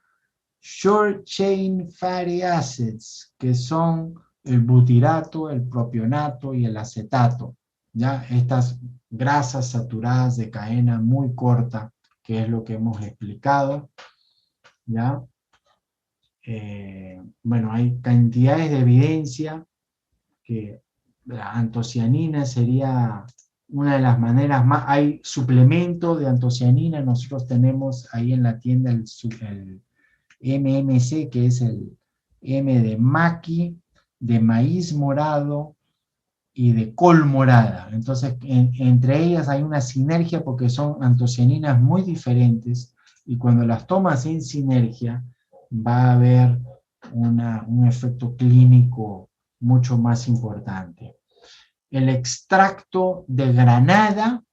short chain fatty acids, que son el butirato, el propionato y el acetato, ¿ya? Estas grasas saturadas de cadena muy corta, que es lo que hemos explicado, ¿ya? Bueno, hay cantidades de evidencia que la antocianina sería una de las maneras más. Hay suplemento de antocianina, nosotros tenemos ahí en la tienda el MMC, que es el M de maqui, de maíz morado y de col morada. Entonces, entre ellas hay una sinergia porque son antocianinas muy diferentes y cuando las tomas en sinergia va a haber un efecto clínico mucho más importante. El extracto de granada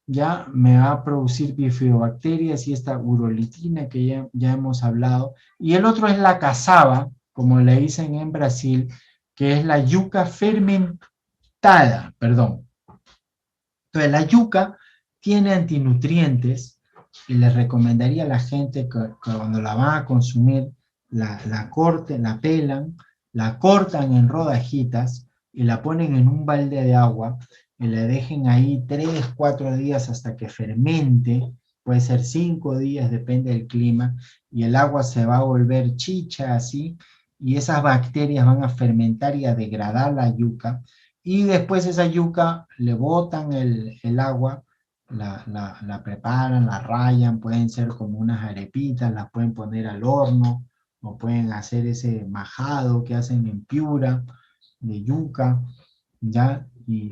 ya me va a producir bifidobacterias y esta urolitina que ya hemos hablado. Y el otro es la cazaba, como le dicen en Brasil, que es la yuca fermentada, perdón. Entonces la yuca tiene antinutrientes y les recomendaría a la gente que cuando la van a consumir, la corten, la pelan, la cortan en rodajitas y la ponen en un balde de agua y la dejen ahí 3, 4 días hasta que fermente, puede ser 5 días, depende del clima, y el agua se va a volver chicha así, y esas bacterias van a fermentar y a degradar la yuca, y después esa yuca le botan el agua, la preparan, la rayan, pueden ser como unas arepitas, las pueden poner al horno, o pueden hacer ese majado que hacen en Piura, de yuca, ¿ya? Y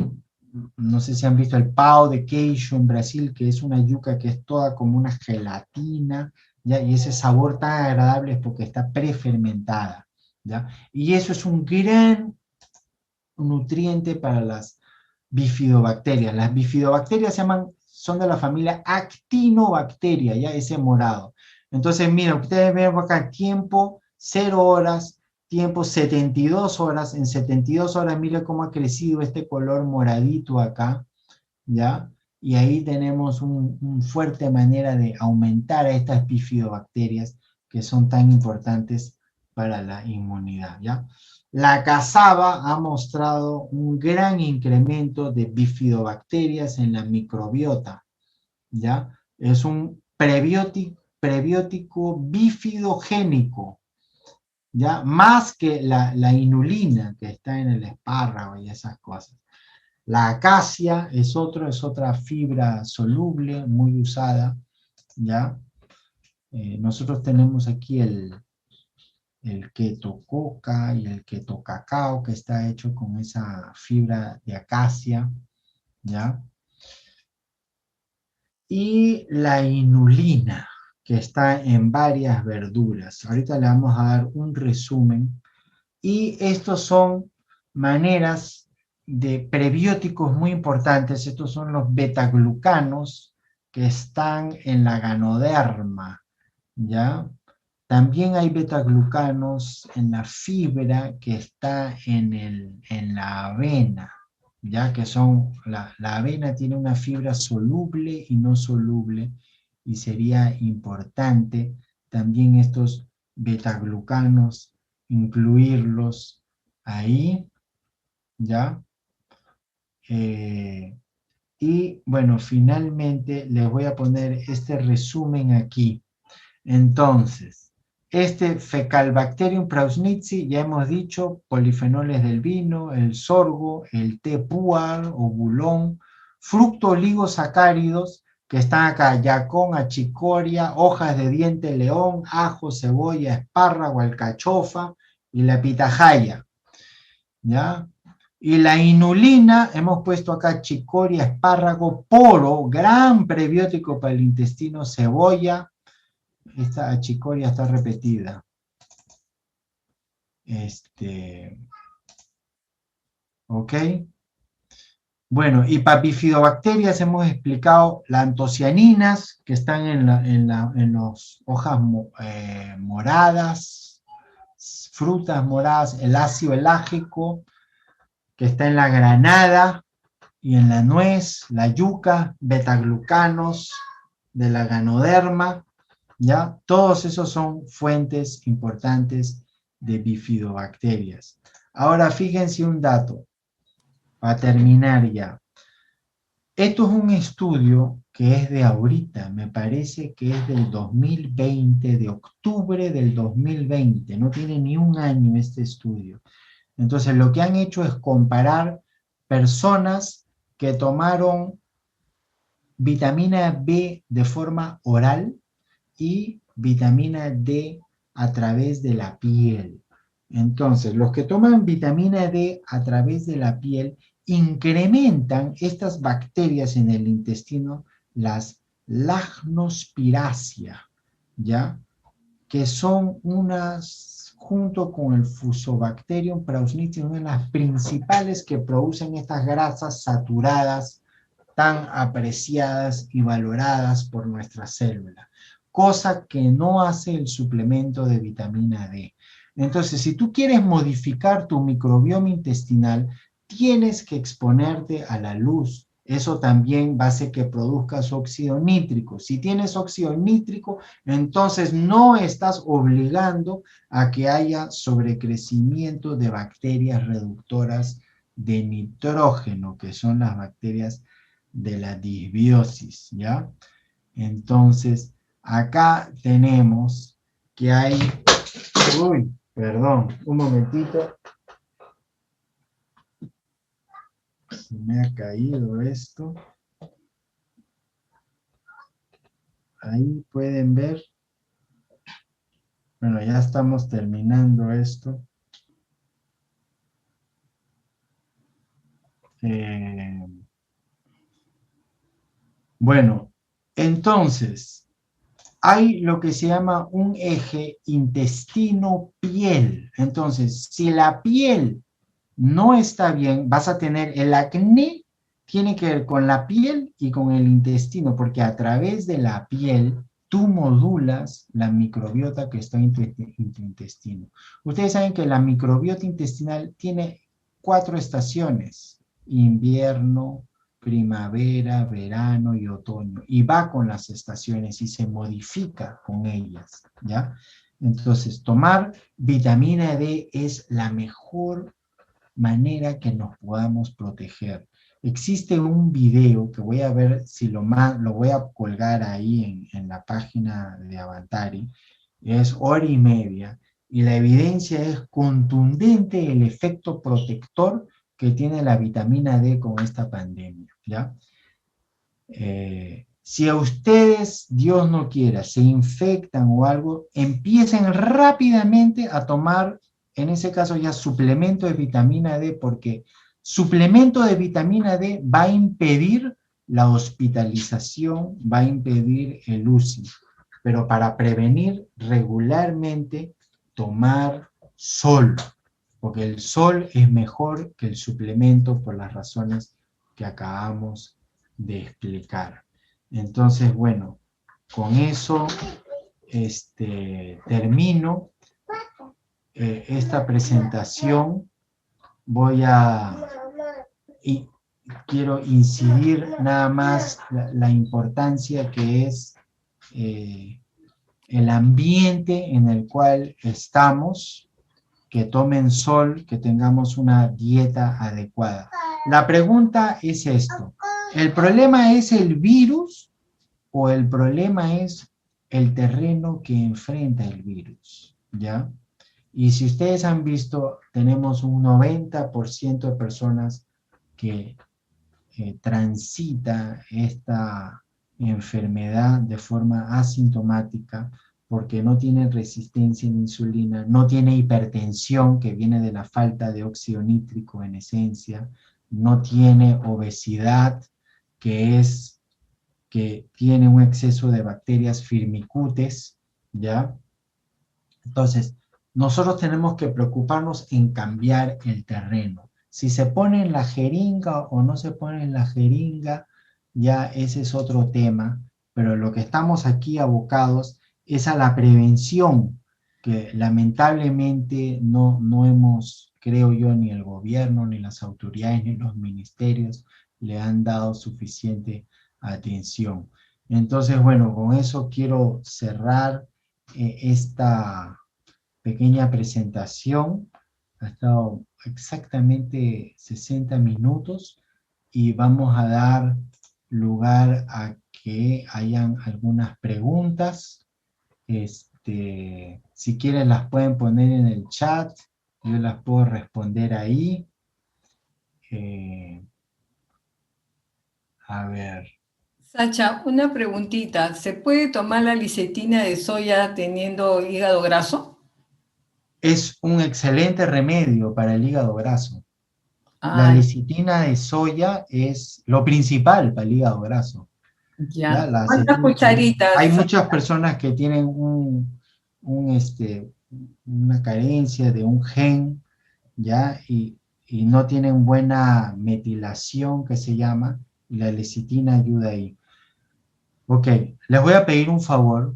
no sé si han visto el pão de queijo en Brasil, que es una yuca que es toda como una gelatina, ¿ya? Y ese sabor tan agradable es porque está prefermentada, ¿ya? Y eso es un gran nutriente para las bifidobacterias. Las bifidobacterias son de la familia Actinobacteria, ya ese morado. Entonces, mira, ustedes ven acá tiempo 0 horas, tiempo 72 horas. En 72 horas, mira cómo ha crecido este color moradito acá, ¿ya? Y ahí tenemos una fuerte manera de aumentar a estas bifidobacterias que son tan importantes para la inmunidad, ¿ya? La cazaba ha mostrado un gran incremento de bifidobacterias en la microbiota, ¿ya? Es un prebiótico bifidogénico, ¿ya? Más que la inulina que está en el espárrago y esas cosas. La acacia es otra fibra soluble muy usada, ¿ya? Nosotros tenemos aquí el keto coca y el keto cacao, que está hecho con esa fibra de acacia, ¿ya? Y la inulina, que está en varias verduras. Ahorita le vamos a dar un resumen. Y estos son maneras de prebióticos muy importantes. Estos son los betaglucanos que están en la ganoderma, ¿ya? También hay betaglucanos en la fibra que está en la avena, ya que la avena tiene una fibra soluble y no soluble, y sería importante también estos betaglucanos incluirlos ahí, ¿ya? Y bueno, finalmente les voy a poner este resumen aquí. Entonces, este Fecalbacterium prausnitzii, ya hemos dicho, polifenoles del vino, el sorgo, el té pu'er o bulón, fructooligosacáridos, que están acá, yacón, achicoria, hojas de diente león, ajo, cebolla, espárrago, alcachofa y la pitahaya, ¿ya? Y la inulina, hemos puesto acá chicoria, espárrago, poro, gran prebiótico para el intestino, cebolla. Esta chicoria está repetida. ¿Ok? Bueno, y para bifidobacterias hemos explicado las antocianinas que están en las hojas moradas, frutas moradas, el ácido elágico que está en la granada y en la nuez, la yuca, betaglucanos de la ganoderma, ¿ya? Todos esos son fuentes importantes de bifidobacterias. Ahora fíjense un dato, para terminar ya. Esto es un estudio que es de ahorita, me parece que es del 2020, de octubre del 2020, no tiene ni un año este estudio. Entonces lo que han hecho es comparar personas que tomaron vitamina B de forma oral y vitamina D a través de la piel. Entonces, los que toman vitamina D a través de la piel incrementan estas bacterias en el intestino, las Lactospiraceae, ¿ya? Que son unas, junto con el Fusobacterium prausnitzii, una de las principales que producen estas grasas saturadas tan apreciadas y valoradas por nuestra célula, cosa que no hace el suplemento de vitamina D. Entonces, si tú quieres modificar tu microbioma intestinal, tienes que exponerte a la luz. Eso también va a hacer que produzcas óxido nítrico. Si tienes óxido nítrico, entonces no estás obligando a que haya sobrecrecimiento de bacterias reductoras de nitrógeno, que son las bacterias de la disbiosis, ¿ya? Entonces, acá tenemos que hay... Uy, perdón, un momentito. Se me ha caído esto. Ahí pueden ver. Bueno, ya estamos terminando esto. Bueno, entonces, hay lo que se llama un eje intestino-piel. Entonces, si la piel no está bien, vas a tener el acné, tiene que ver con la piel y con el intestino, porque a través de la piel tú modulas la microbiota que está en tu intestino. Ustedes saben que la microbiota intestinal tiene 4 estaciones: invierno, primavera, verano y otoño, y va con las estaciones y se modifica con ellas, ¿ya? Entonces, tomar vitamina D es la mejor manera que nos podamos proteger. Existe un video que voy a ver si lo voy a colgar ahí en la página de Avantari, es 1 hora y media, y la evidencia es contundente el efecto protector que tiene la vitamina D con esta pandemia, ¿ya? Si a ustedes, Dios no quiera, se infectan o algo, empiecen rápidamente a tomar, en ese caso ya suplemento de vitamina D, porque suplemento de vitamina D va a impedir la hospitalización, va a impedir el UCI, pero para prevenir regularmente tomar sol, porque el sol es mejor que el suplemento por las razones que acabamos de explicar. Entonces, bueno, con eso termino esta presentación. Y quiero incidir nada más la importancia que es el ambiente en el cual estamos, que tomen sol, que tengamos una dieta adecuada. La pregunta es esto: ¿el problema es el virus o el problema es el terreno que enfrenta el virus? ¿Ya? Y si ustedes han visto, tenemos un 90% de personas que transita esta enfermedad de forma asintomática, porque no tiene resistencia a la insulina, no tiene hipertensión, que viene de la falta de óxido nítrico en esencia, no tiene obesidad, que tiene un exceso de bacterias firmicutes, ¿ya? Entonces, nosotros tenemos que preocuparnos en cambiar el terreno. Si se pone en la jeringa o no se pone en la jeringa, ya ese es otro tema, pero lo que estamos aquí abocados es a la prevención, que lamentablemente no hemos, creo yo, ni el gobierno, ni las autoridades, ni los ministerios le han dado suficiente atención. Entonces, bueno, con eso quiero cerrar esta pequeña presentación. Ha estado exactamente 60 minutos y vamos a dar lugar a que hayan algunas preguntas. Si quieren las pueden poner en el chat, yo las puedo responder ahí. A ver. Sacha, una preguntita. ¿Se puede tomar la licetina de soya teniendo hígado graso? Es un excelente remedio para el hígado graso. La Ah, lecitina de soya es lo principal para el hígado graso. ya. ¿Ya? ¿Cuántas cucharitas? Hay muchas personas que tienen una carencia de un gen, ¿ya? Y no tienen buena metilación, que se llama, y la lecitina ayuda ahí. Ok, les voy a pedir un favor,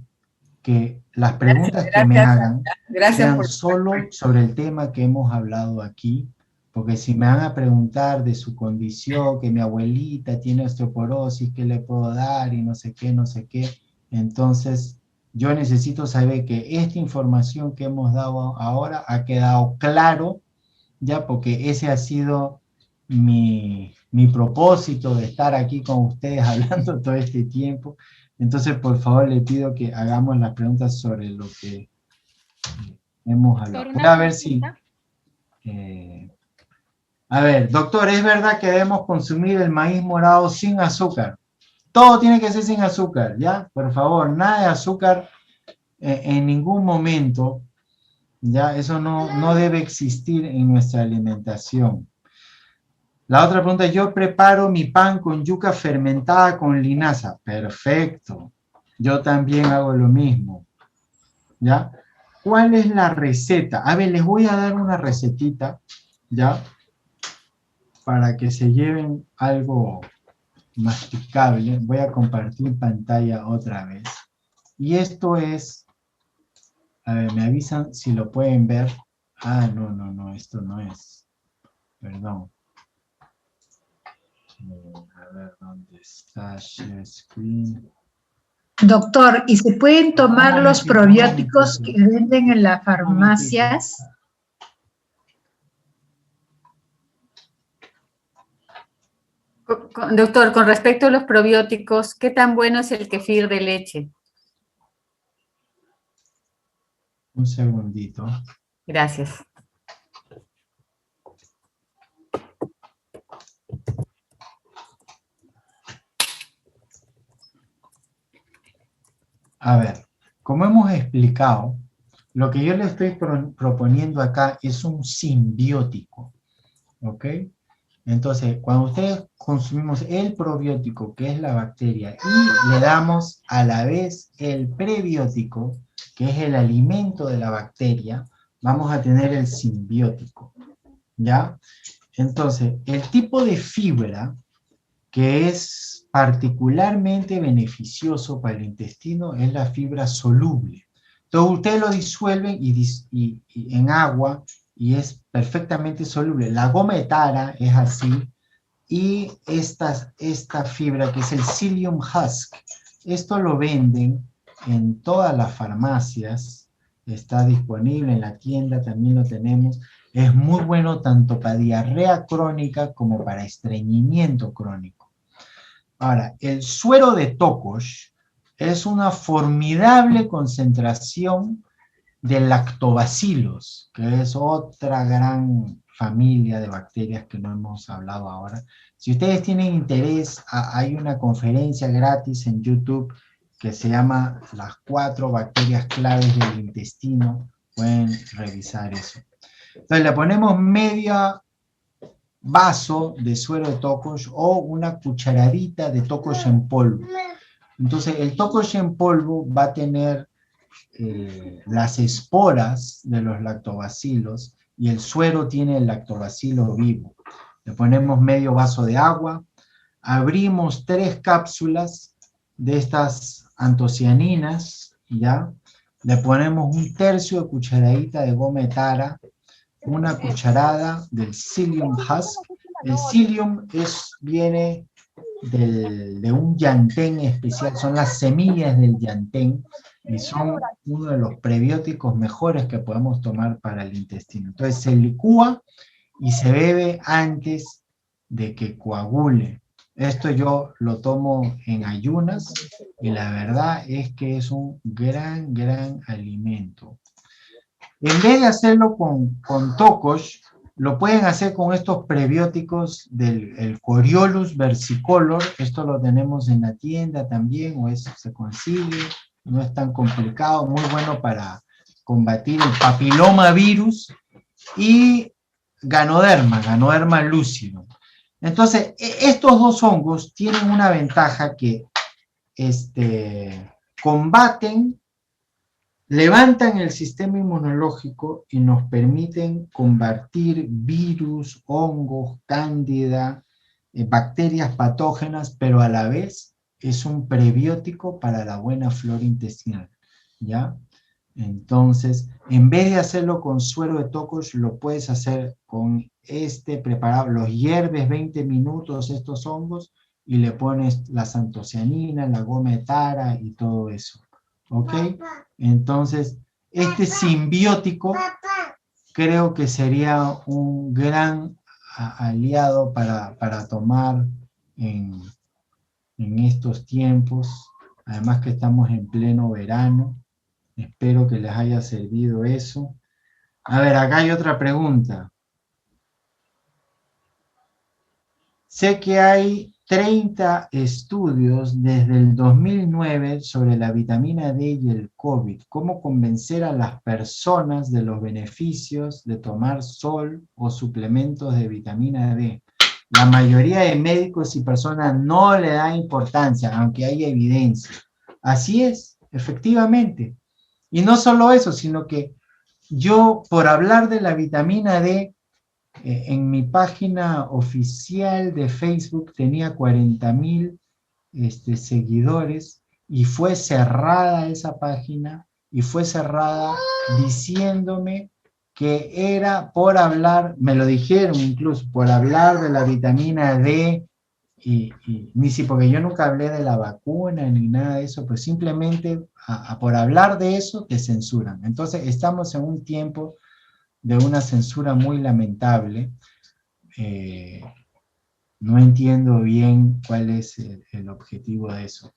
que las preguntas que me hagan Gracias sean por solo sobre el tema que hemos hablado aquí, porque si me van a preguntar de su condición, que mi abuelita tiene osteoporosis, ¿qué le puedo dar? Y no sé qué, entonces yo necesito saber que esta información que hemos dado ahora ha quedado claro, ya, porque ese ha sido mi propósito de estar aquí con ustedes hablando todo este tiempo. Entonces, por favor, le pido que hagamos las preguntas sobre lo que hemos hablado. Voy a ver si... a ver, doctor, ¿es verdad que debemos consumir el maíz morado sin azúcar? Todo tiene que ser sin azúcar, ¿ya? Por favor, nada de azúcar en ningún momento, ¿ya? Eso no debe existir en nuestra alimentación. La otra pregunta, yo preparo mi pan con yuca fermentada con linaza. Perfecto. Yo también hago lo mismo. ¿Ya? ¿Cuál es la receta? A ver, les voy a dar una recetita, ¿ya? Para que se lleven algo masticable. Voy a compartir pantalla otra vez. Y esto es, a ver, me avisan si lo pueden ver. Ah, no, esto no es. Perdón. A ver, ¿dónde está share screen? Doctor, ¿y se pueden tomar Un los momentito, probióticos que venden en las un farmacias? Doctor, con respecto a los probióticos, ¿qué tan bueno es el kefir de leche? Un segundito. Gracias. A ver, como hemos explicado, lo que yo le estoy proponiendo acá es un simbiótico, ¿ok? Entonces, cuando ustedes consumimos el probiótico, que es la bacteria, y le damos a la vez el prebiótico, que es el alimento de la bacteria, vamos a tener el simbiótico, ¿ya? Entonces, el tipo de fibra que es particularmente beneficioso para el intestino es la fibra soluble. Entonces ustedes lo disuelven en agua y es perfectamente soluble. La goma de tara es así, y esta fibra que es el psyllium husk, esto lo venden en todas las farmacias, está disponible en la tienda, también lo tenemos. Es muy bueno tanto para diarrea crónica como para estreñimiento crónico. Ahora, el suero de Tokosh es una formidable concentración de lactobacilos, que es otra gran familia de bacterias que no hemos hablado ahora. Si ustedes tienen interés, hay una conferencia gratis en YouTube que se llama las 4 bacterias claves del intestino. Pueden revisar eso. Entonces le ponemos media vaso de suero de tocosh o una cucharadita de tocosh en polvo. Entonces el tocosh en polvo va a tener las esporas de los lactobacilos y el suero tiene el lactobacilo vivo. Le ponemos medio vaso de agua, abrimos 3 cápsulas de estas antocianinas, ¿ya? Le ponemos 1/3 de cucharadita de goma de tara, 1 cucharada del psyllium husk. El psyllium viene de un yantén especial, son las semillas del yantén y son uno de los prebióticos mejores que podemos tomar para el intestino. Entonces se licúa y se bebe antes de que coagule. Esto yo lo tomo en ayunas y la verdad es que es un gran alimento. En vez de hacerlo con tocosh, lo pueden hacer con estos prebióticos del Coriolus versicolor. Esto lo tenemos en la tienda también, o eso se consigue, no es tan complicado, muy bueno para combatir el papilomavirus y Ganoderma lucidum. Entonces, estos 2 hongos tienen una ventaja que combaten, levantan el sistema inmunológico y nos permiten combatir virus, hongos, cándida, bacterias patógenas, pero a la vez es un prebiótico para la buena flora intestinal, ¿ya? Entonces, en vez de hacerlo con suero de tocosh, lo puedes hacer con este preparado, los hierves 20 minutos estos hongos y le pones las antocianinas, la goma de tara y todo eso, ¿ok? Entonces, este simbiótico creo que sería un gran aliado para tomar en estos tiempos, además que estamos en pleno verano. Espero que les haya servido eso. A ver, acá hay otra pregunta. Sé que hay 30 estudios desde el 2009 sobre la vitamina D y el COVID. ¿Cómo convencer a las personas de los beneficios de tomar sol o suplementos de vitamina D? La mayoría de médicos y personas no le da importancia, aunque hay evidencia. Así es, efectivamente. Y no solo eso, sino que yo, por hablar de la vitamina D, en mi página oficial de Facebook tenía 40,000 seguidores y fue cerrada esa página y fue cerrada diciéndome que era por hablar, me lo dijeron incluso, por hablar de la vitamina D y ni si porque yo nunca hablé de la vacuna ni nada de eso, pues simplemente por hablar de eso te censuran. Entonces estamos en un tiempo de una censura muy lamentable. No entiendo bien cuál es el objetivo de eso.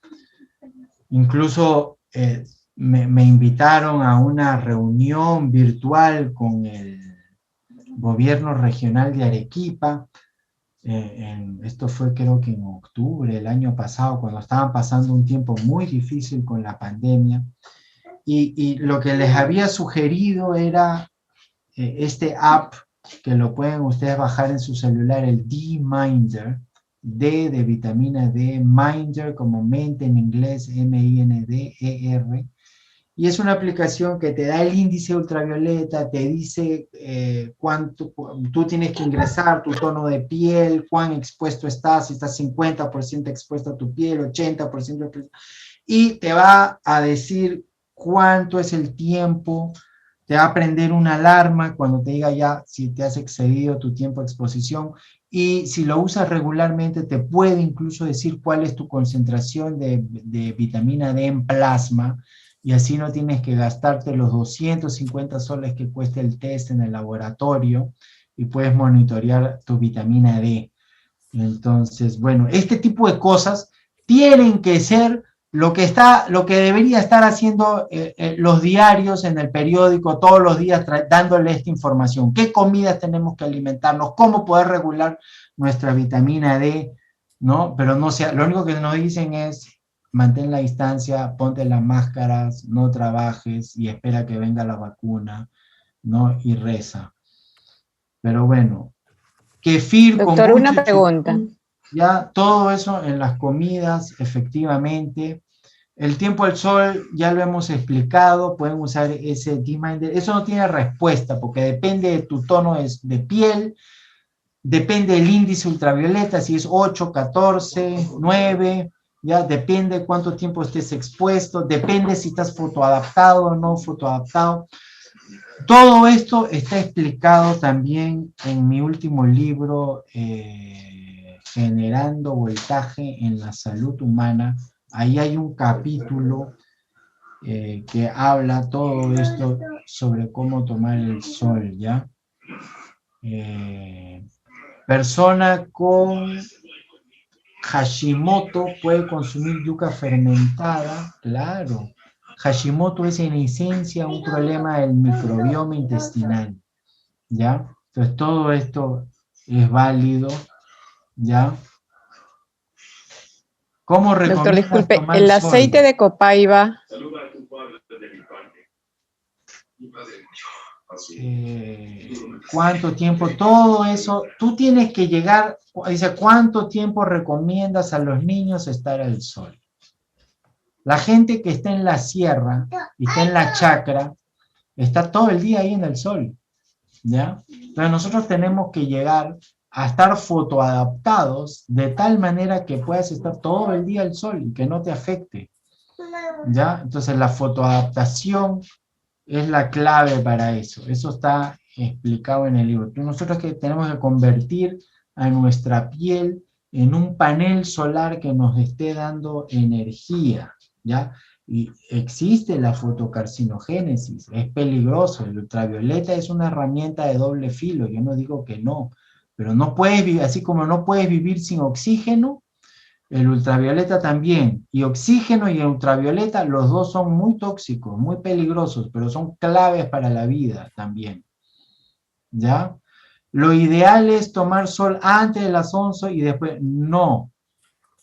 Incluso me invitaron a una reunión virtual con el gobierno regional de Arequipa. Esto fue creo que en octubre del año pasado, cuando estaban pasando un tiempo muy difícil con la pandemia. Y lo que les había sugerido era este app que lo pueden ustedes bajar en su celular, el D-Minder, D de vitamina D, Minder como mente en inglés, M-I-N-D-E-R, y es una aplicación que te da el índice ultravioleta, te dice cuánto tú tienes que ingresar, tu tono de piel, cuán expuesto estás, si estás 50% expuesto a tu piel, 80%, y te va a decir cuánto es el tiempo. Te va a prender una alarma cuando te diga ya si te has excedido tu tiempo de exposición, y si lo usas regularmente te puede incluso decir cuál es tu concentración de vitamina D en plasma, y así no tienes que gastarte los 250 soles que cuesta el test en el laboratorio y puedes monitorear tu vitamina D. Entonces, bueno, este tipo de cosas tienen que ser lo que debería estar haciendo los diarios en el periódico todos los días, dándole esta información. ¿Qué comidas tenemos que alimentarnos? ¿Cómo poder regular nuestra vitamina D? ¿No? Pero no sea, lo único que nos dicen es mantén la distancia, ponte las máscaras, no trabajes y espera que venga la vacuna, ¿no? Y reza. Pero bueno, kefir, Doctor, una kombucha, pregunta. chipú, ya todo eso en las comidas, efectivamente. El tiempo al sol ya lo hemos explicado, pueden usar ese D-Minder. Eso no tiene respuesta porque depende de tu tono de piel, depende del índice ultravioleta, si es 8, 14, 9, ya depende cuánto tiempo estés expuesto, depende si estás fotoadaptado o no fotoadaptado. Todo esto está explicado también en mi último libro, Generando Voltaje en la Salud Humana. Ahí hay un capítulo que habla todo esto sobre cómo tomar el sol, ¿ya? Persona con Hashimoto puede consumir yuca fermentada, claro. Hashimoto es en esencia un problema del microbioma intestinal, ¿ya? Entonces todo esto es válido, ¿ya? ¿Cómo Doctor, recomiendas disculpe, tomar el sol? aceite de copaiba, ¿Cuánto tiempo? Todo eso, tú tienes que llegar, dice, ¿cuánto tiempo recomiendas a los niños estar al sol? La gente que está en la sierra y está en la chacra, está todo el día ahí en el sol, ¿ya? Entonces nosotros tenemos que llegar a estar fotoadaptados de tal manera que puedas estar todo el día al sol y que no te afecte, ¿ya? Entonces la fotoadaptación es la clave para eso. Eso está explicado en el libro. Nosotros que tenemos que convertir a nuestra piel en un panel solar que nos esté dando energía, ¿ya? Y existe la fotocarcinogénesis, es peligroso. El ultravioleta es una herramienta de doble filo, yo no digo que no, pero no puedes vivir, así como no puedes vivir sin oxígeno, el ultravioleta también, y oxígeno y el ultravioleta, los dos son muy tóxicos, muy peligrosos, pero son claves para la vida también, ¿ya? Lo ideal es tomar sol antes de las 11 y después, no,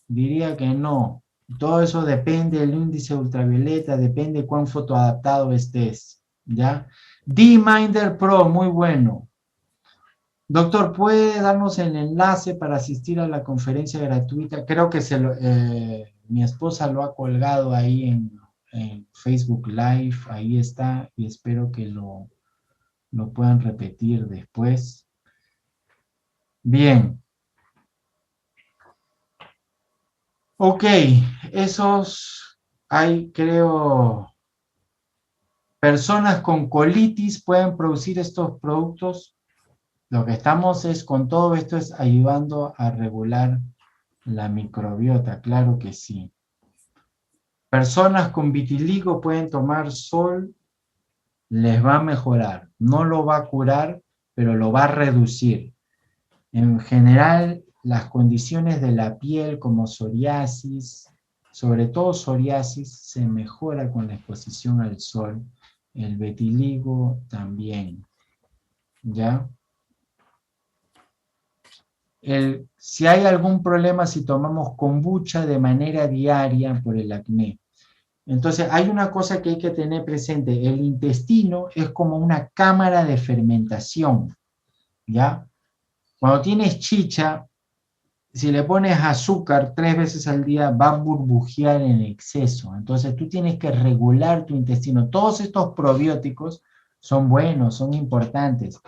diría que no. Todo eso depende del índice ultravioleta, depende de cuán fotoadaptado estés, ¿ya? D-Minder Pro, muy bueno. Doctor, ¿puede darnos el enlace para asistir a la conferencia gratuita? Creo que mi esposa lo ha colgado ahí en Facebook Live, ahí está, y espero que lo puedan repetir después. Bien. Ok, hay, creo, personas con colitis pueden producir estos productos. Lo que estamos es, con todo esto, es ayudando a regular la microbiota, claro que sí. Personas con vitiligo pueden tomar sol, les va a mejorar. No lo va a curar, pero lo va a reducir. En general, las condiciones de la piel como psoriasis, sobre todo psoriasis, se mejora con la exposición al sol. El vitiligo también, ¿ya? Si hay algún problema si tomamos kombucha de manera diaria por el acné. Entonces, hay una cosa que hay que tener presente. El intestino es como una cámara de fermentación, ¿ya? Cuando tienes chicha, si le pones azúcar 3 veces al día, va a burbujear en exceso. Entonces, tú tienes que regular tu intestino. Todos estos probióticos son buenos, son importantes,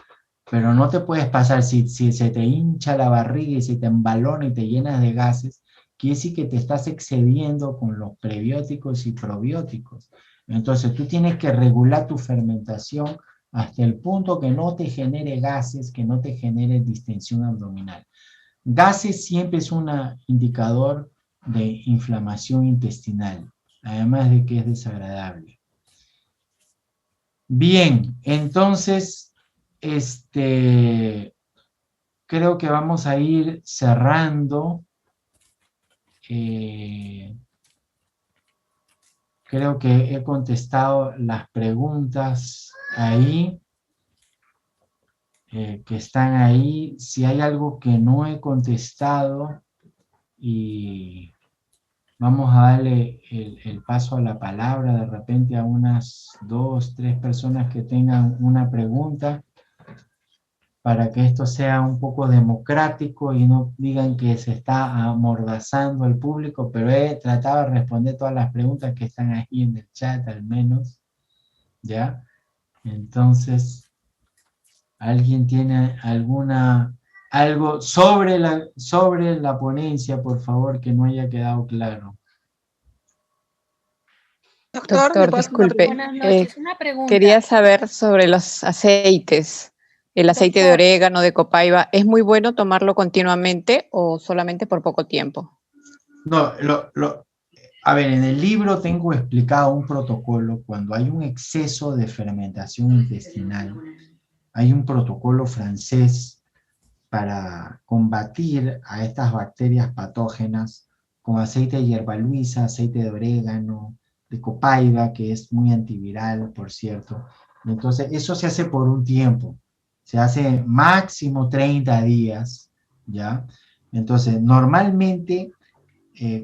pero no te puedes pasar. Si se te hincha la barriga y se te embalona y te llenas de gases, quiere decir que te estás excediendo con los prebióticos y probióticos. Entonces tú tienes que regular tu fermentación hasta el punto que no te genere gases, que no te genere distensión abdominal. Gases siempre es un indicador de inflamación intestinal, además de que es desagradable. Bien, entonces, creo que vamos a ir cerrando. Creo que he contestado las preguntas ahí, que están ahí. Si hay algo que no he contestado y Vamos a darle el paso a la palabra de repente a unas 2, 3 personas que tengan una pregunta para que esto sea un poco democrático y no digan que se está amordazando el público, pero he tratado de responder todas las preguntas que están ahí en el chat al menos, ¿ya? Entonces, ¿alguien tiene algo sobre la ponencia, por favor, que no haya quedado claro? Doctor, ¿me Doctor, puedo hacer una disculpe, pregunta? Buenas noches, una pregunta. quería saber sobre los aceites. El aceite de Doctor. orégano, de copaiba, ¿es muy bueno tomarlo continuamente o solamente por poco tiempo? No, a ver, en el libro tengo explicado un protocolo cuando hay un exceso de fermentación intestinal. Hay un protocolo francés para combatir a estas bacterias patógenas con aceite de hierba luisa, aceite de orégano, de copaiba, que es muy antiviral, por cierto. Entonces, eso se hace por un tiempo. Se hace máximo 30 días, ¿ya? Entonces, normalmente,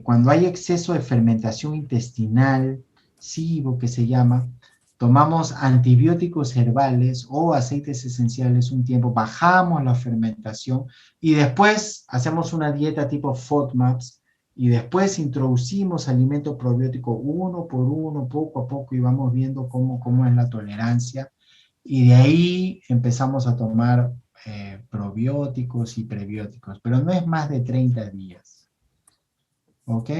cuando hay exceso de fermentación intestinal, SIBO que se llama, tomamos antibióticos herbales o aceites esenciales un tiempo, bajamos la fermentación y después hacemos una dieta tipo FODMAPs y después introducimos alimento probiótico uno por uno, poco a poco y vamos viendo cómo es la tolerancia y de ahí empezamos a tomar probióticos y prebióticos, pero no es más de 30 días. ¿Ok?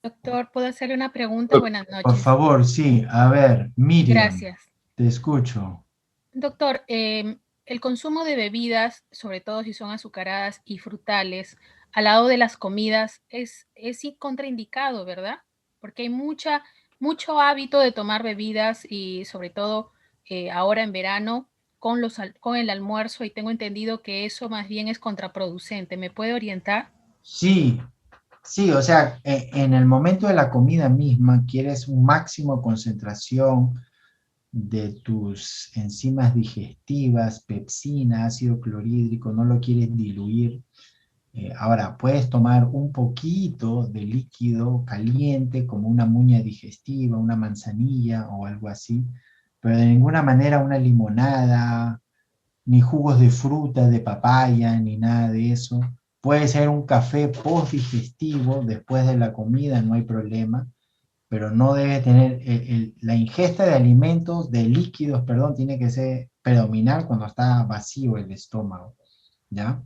Doctor, ¿puedo hacerle una pregunta? Buenas noches. Por favor, sí. A ver, Miriam. Gracias. Te escucho. Doctor, el consumo de bebidas, sobre todo si son azucaradas y frutales, al lado de las comidas, es contraindicado, ¿verdad? Porque hay mucho hábito de tomar bebidas y sobre todo ahora en verano con el almuerzo y tengo entendido que eso más bien es contraproducente. ¿Me puede orientar? Sí, sí, o sea, en el momento de la comida misma quieres un máximo de concentración de tus enzimas digestivas, pepsina, ácido clorhídrico, no lo quieres diluir. Ahora, puedes tomar un poquito de líquido caliente como una muña digestiva, una manzanilla o algo así, pero de ninguna manera una limonada, ni jugos de fruta, de papaya, ni nada de eso. Puede ser un café post-digestivo después de la comida, no hay problema, pero no debe tener, la ingesta de alimentos, de líquidos, perdón, tiene que ser predominar cuando está vacío el estómago, ¿ya?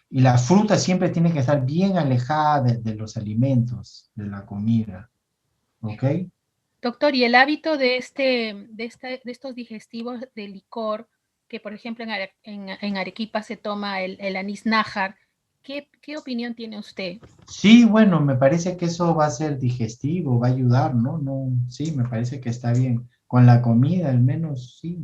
Y la fruta siempre tiene que estar bien alejada de los alimentos, de la comida, ¿ok? Doctor, ¿y el hábito de estos digestivos de licor, que por ejemplo en Arequipa se toma el anís nájar, ¿qué opinión tiene usted? Sí, bueno, me parece que eso va a ser digestivo, va a ayudar, ¿no? No, sí, me parece que está bien. Con la comida, al menos, sí.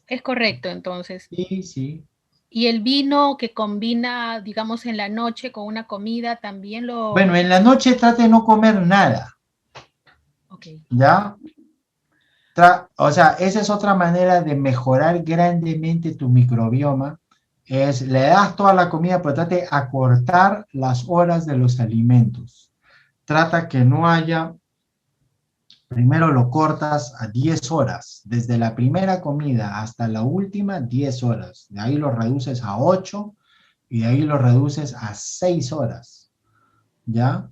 Es correcto, entonces. Sí, sí. ¿Y el vino que combina, digamos, en la noche con una comida también lo...? Bueno, en la noche trate de no comer nada. Ok. ¿Ya? O sea, esa es otra manera de mejorar grandemente tu microbioma. Es, le das toda la comida, pero trate de acortar las horas de los alimentos. Trata que no haya, primero lo cortas a 10 horas. Desde la primera comida hasta la última, 10 horas. De ahí lo reduces a 8 y de ahí lo reduces a 6 horas. ¿Ya?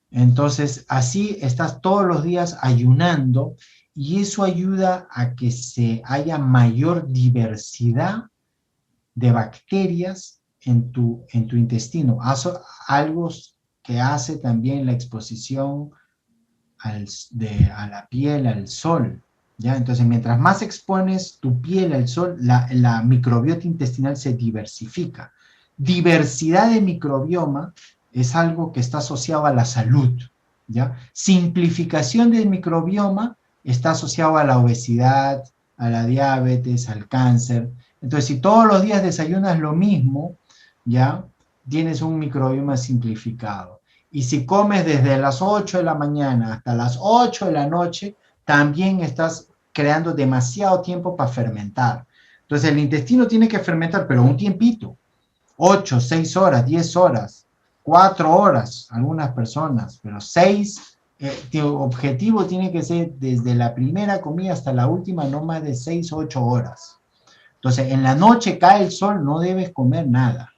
Entonces, así estás todos los días ayunando y eso ayuda a que se haya mayor diversidad de bacterias en tu intestino. Algo que hace también la exposición a la piel, al sol. ¿Ya? Entonces, mientras más expones tu piel al sol, la microbiota intestinal se diversifica. Diversidad de microbioma es algo que está asociado a la salud, ¿ya? Simplificación del microbioma está asociado a la obesidad, a la diabetes, al cáncer. Entonces, si todos los días desayunas lo mismo, ¿ya? Tienes un microbioma simplificado. Y si comes desde las 8 de la mañana hasta las 8 de la noche, también estás creando demasiado tiempo para fermentar. Entonces, el intestino tiene que fermentar, pero un tiempito. 8, 6 horas, 10 horas. 4 horas, algunas personas, pero 6, tu objetivo tiene que ser desde la primera comida hasta la última, no más de 6 o 8 horas. Entonces, en la noche cae el sol, no debes comer nada.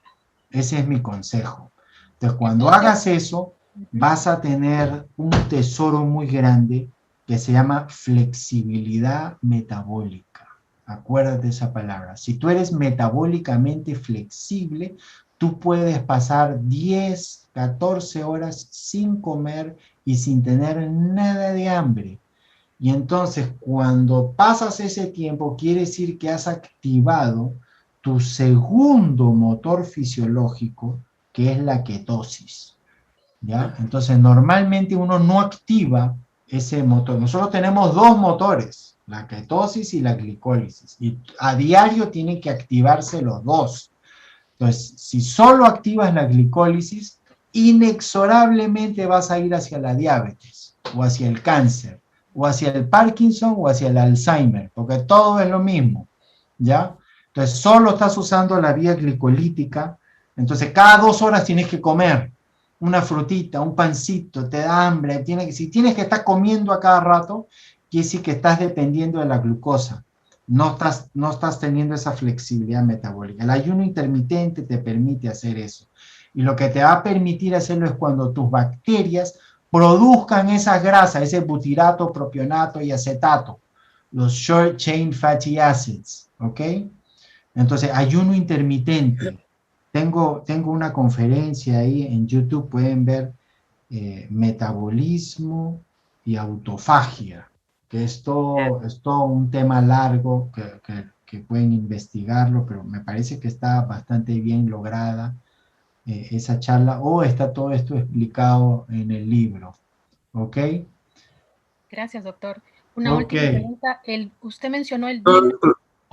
Ese es mi consejo. Entonces, cuando hagas eso, vas a tener un tesoro muy grande que se llama flexibilidad metabólica. Acuérdate esa palabra. Si tú eres metabólicamente flexible, tú puedes pasar 10, 14 horas sin comer y sin tener nada de hambre. Y entonces, cuando pasas ese tiempo, quiere decir que has activado tu segundo motor fisiológico, que es la ketosis. ¿Ya? Entonces, normalmente uno no activa ese motor. Nosotros tenemos 2 motores, la ketosis y la glicólisis. Y a diario tienen que activarse los 2. Entonces, si solo activas la glicólisis, inexorablemente vas a ir hacia la diabetes, o hacia el cáncer, o hacia el Parkinson, o hacia el Alzheimer, porque todo es lo mismo, ¿ya? Entonces, solo estás usando la vía glicolítica, entonces cada 2 horas tienes que comer una frutita, un pancito, te da hambre, si tienes que estar comiendo a cada rato, quiere decir que estás dependiendo de la glucosa. No estás teniendo esa flexibilidad metabólica. El ayuno intermitente te permite hacer eso. Y lo que te va a permitir hacerlo es cuando tus bacterias produzcan esas grasas, ese butirato, propionato y acetato, los short chain fatty acids, ¿ok? Entonces, ayuno intermitente. Tengo una conferencia ahí en YouTube, pueden ver metabolismo y autofagia, que es todo un tema largo que pueden investigarlo, pero me parece que está bastante bien lograda esa charla, o está todo esto explicado en el libro, ¿ok? Gracias, doctor. Una última pregunta. Usted mencionó el...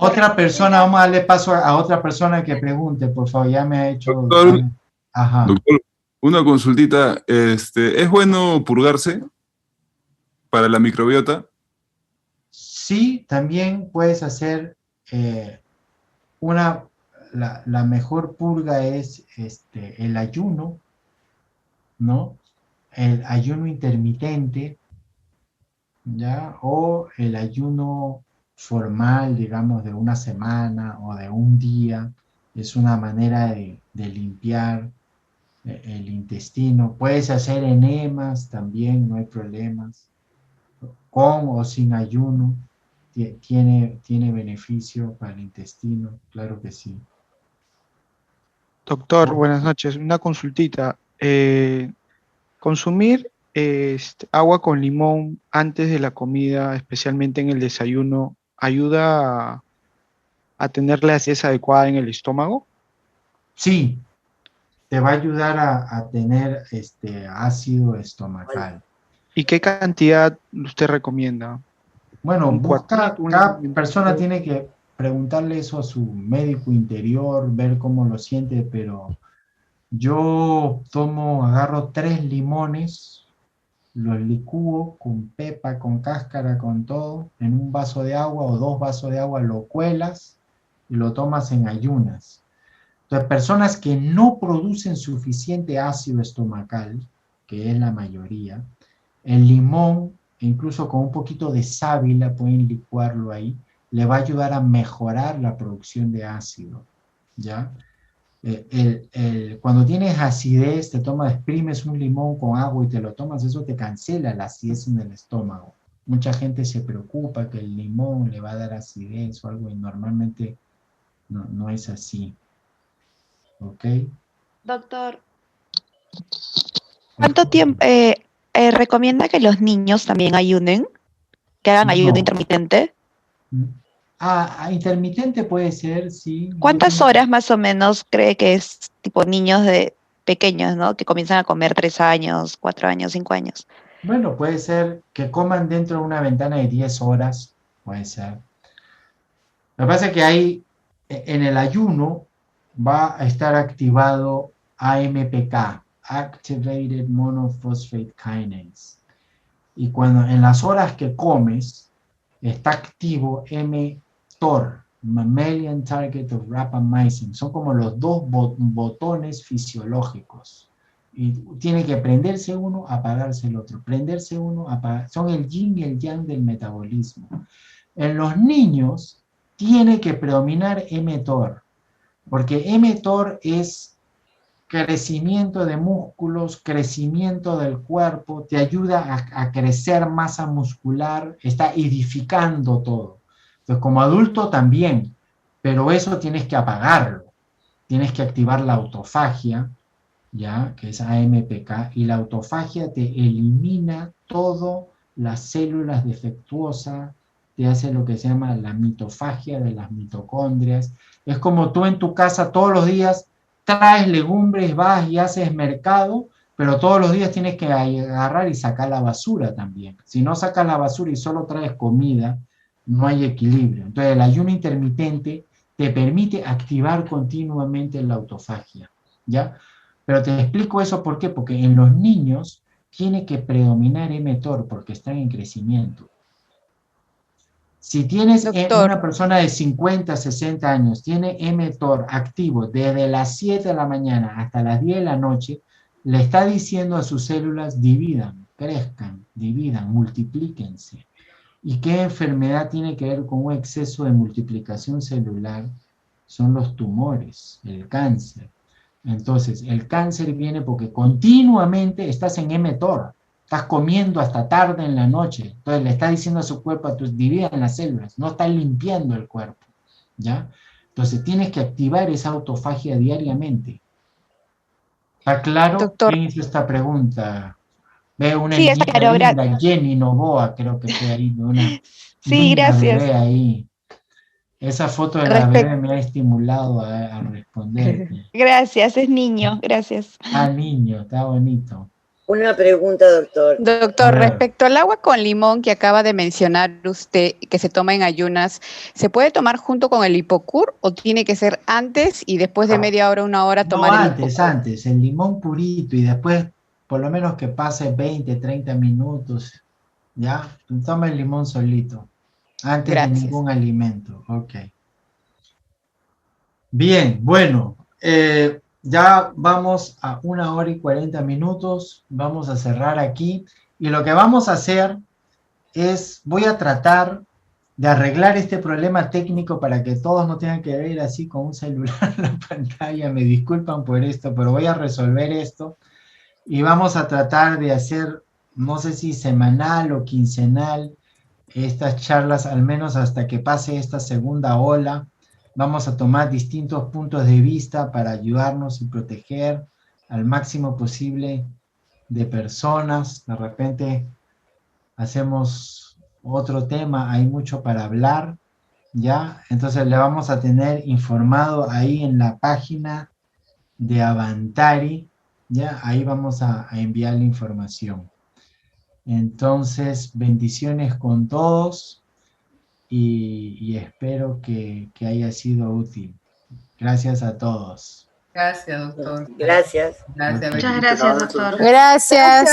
Otra persona, vamos a darle paso a otra persona que pregunte, por favor, ya me ha hecho... Doctor, Ajá. doctor, una consultita, ¿es bueno purgarse para la microbiota? Sí, también puedes hacer la mejor purga es el ayuno, ¿no? El ayuno intermitente, ¿ya? O el ayuno formal, digamos, de una semana o de un día. Es una manera de limpiar el intestino. Puedes hacer enemas también, no hay problemas. Con o sin ayuno. Tiene beneficio para el intestino, claro que sí. Doctor, buenas noches. Una consultita. Consumir agua con limón antes de la comida, especialmente en el desayuno, ¿ayuda a tener la acidez adecuada en el estómago? Sí, te va a ayudar a tener ácido estomacal. ¿Y qué cantidad usted recomienda? Bueno, cada persona tiene que preguntarle eso a su médico interior, ver cómo lo siente, pero yo agarro 3 limones, los licúo con pepa, con cáscara, con todo, en un vaso de agua o 2 vasos de agua, lo cuelas y lo tomas en ayunas. Entonces, personas que no producen suficiente ácido estomacal, que es la mayoría, el limón, incluso con un poquito de sábila, pueden licuarlo ahí, le va a ayudar a mejorar la producción de ácido, ¿ya? Cuando tienes acidez, exprimes un limón con agua y te lo tomas, eso te cancela la acidez en el estómago. Mucha gente se preocupa que el limón le va a dar acidez o algo, y normalmente no es así. ¿Ok? Doctor, ¿cuánto tiempo recomienda que los niños también ayunen? ¿Que hagan ayuno intermitente? Intermitente puede ser, sí. ¿Cuántas horas más o menos cree que es tipo niños de pequeños, ¿no? Que comienzan a comer 3 años, 4 años, 5 años. Bueno, puede ser que coman dentro de una ventana de 10 horas, puede ser. Lo que pasa es que en el ayuno va a estar activado AMPK, Activated Monophosphate Kinase. Y cuando en las horas que comes, está activo mTOR, Mammalian Target of Rapamycin. Son como los 2 botones fisiológicos. Y tiene que prenderse uno, apagarse el otro. Prenderse uno, apagar. Son el yin y el yang del metabolismo. En los niños tiene que predominar mTOR, porque mTOR es crecimiento de músculos, crecimiento del cuerpo, te ayuda a crecer masa muscular, está edificando todo. Entonces, como adulto también, pero eso tienes que apagarlo. Tienes que activar la autofagia, ¿ya? Que es AMPK, y la autofagia te elimina todas las células defectuosas, te hace lo que se llama la mitofagia de las mitocondrias. Es como tú en tu casa todos los días traes legumbres, vas y haces mercado, pero todos los días tienes que agarrar y sacar la basura también. Si no sacas la basura y solo traes comida, no hay equilibrio. Entonces el ayuno intermitente te permite activar continuamente la autofagia, ¿ya? Pero te explico eso ¿por qué? Porque en los niños tiene que predominar mTOR porque están en crecimiento. Si tienes una persona de 50, 60 años, tiene mTOR activo desde las 7 de la mañana hasta las 10 de la noche, le está diciendo a sus células, dividan, crezcan, dividan, multiplíquense. ¿Y qué enfermedad tiene que ver con un exceso de multiplicación celular? Son los tumores, el cáncer. Entonces, el cáncer viene porque continuamente estás en mTOR. Estás comiendo hasta tarde en la noche. Entonces le está diciendo a su cuerpo, dividan las células, no estás limpiando el cuerpo, ¿ya? Entonces tienes que activar esa autofagia diariamente. ¿Está claro? Doctor. ¿Quién hizo esta pregunta? Veo una Sí, está niña claro, linda, Jenny Novoa, creo que fue ahí, una Sí, linda gracias. bebé ahí. Esa foto de la bebé me ha estimulado a responderte. Gracias, es niño, gracias. Ah, niño, está bonito. Una pregunta, doctor. Doctor, A ver. respecto al agua con limón que acaba de mencionar usted, que se toma en ayunas, ¿se puede tomar junto con el hipocur o tiene que ser antes y después de media hora, una hora tomar el hipocur? Antes, el limón purito y después por lo menos que pase 20, 30 minutos, ¿ya? Toma el limón solito, antes de ningún alimento, ok. Bien, bueno, ya vamos a 1 hora y 40 minutos, vamos a cerrar aquí y lo que vamos a hacer es, voy a tratar de arreglar este problema técnico para que todos no tengan que ver así con un celular en la pantalla, me disculpan por esto, pero voy a resolver esto y vamos a tratar de hacer, no sé si semanal o quincenal, estas charlas al menos hasta que pase esta segunda ola. Vamos a tomar distintos puntos de vista para ayudarnos y proteger al máximo posible de personas. De repente hacemos otro tema, hay mucho para hablar, ¿ya? Entonces le vamos a tener informado ahí en la página de Avantari, ¿ya? Ahí vamos a enviar la información. Entonces, bendiciones con todos y espero que haya sido útil. Gracias a todos. Gracias, doctor. Gracias. Gracias. Muchas gracias, doctor. Gracias.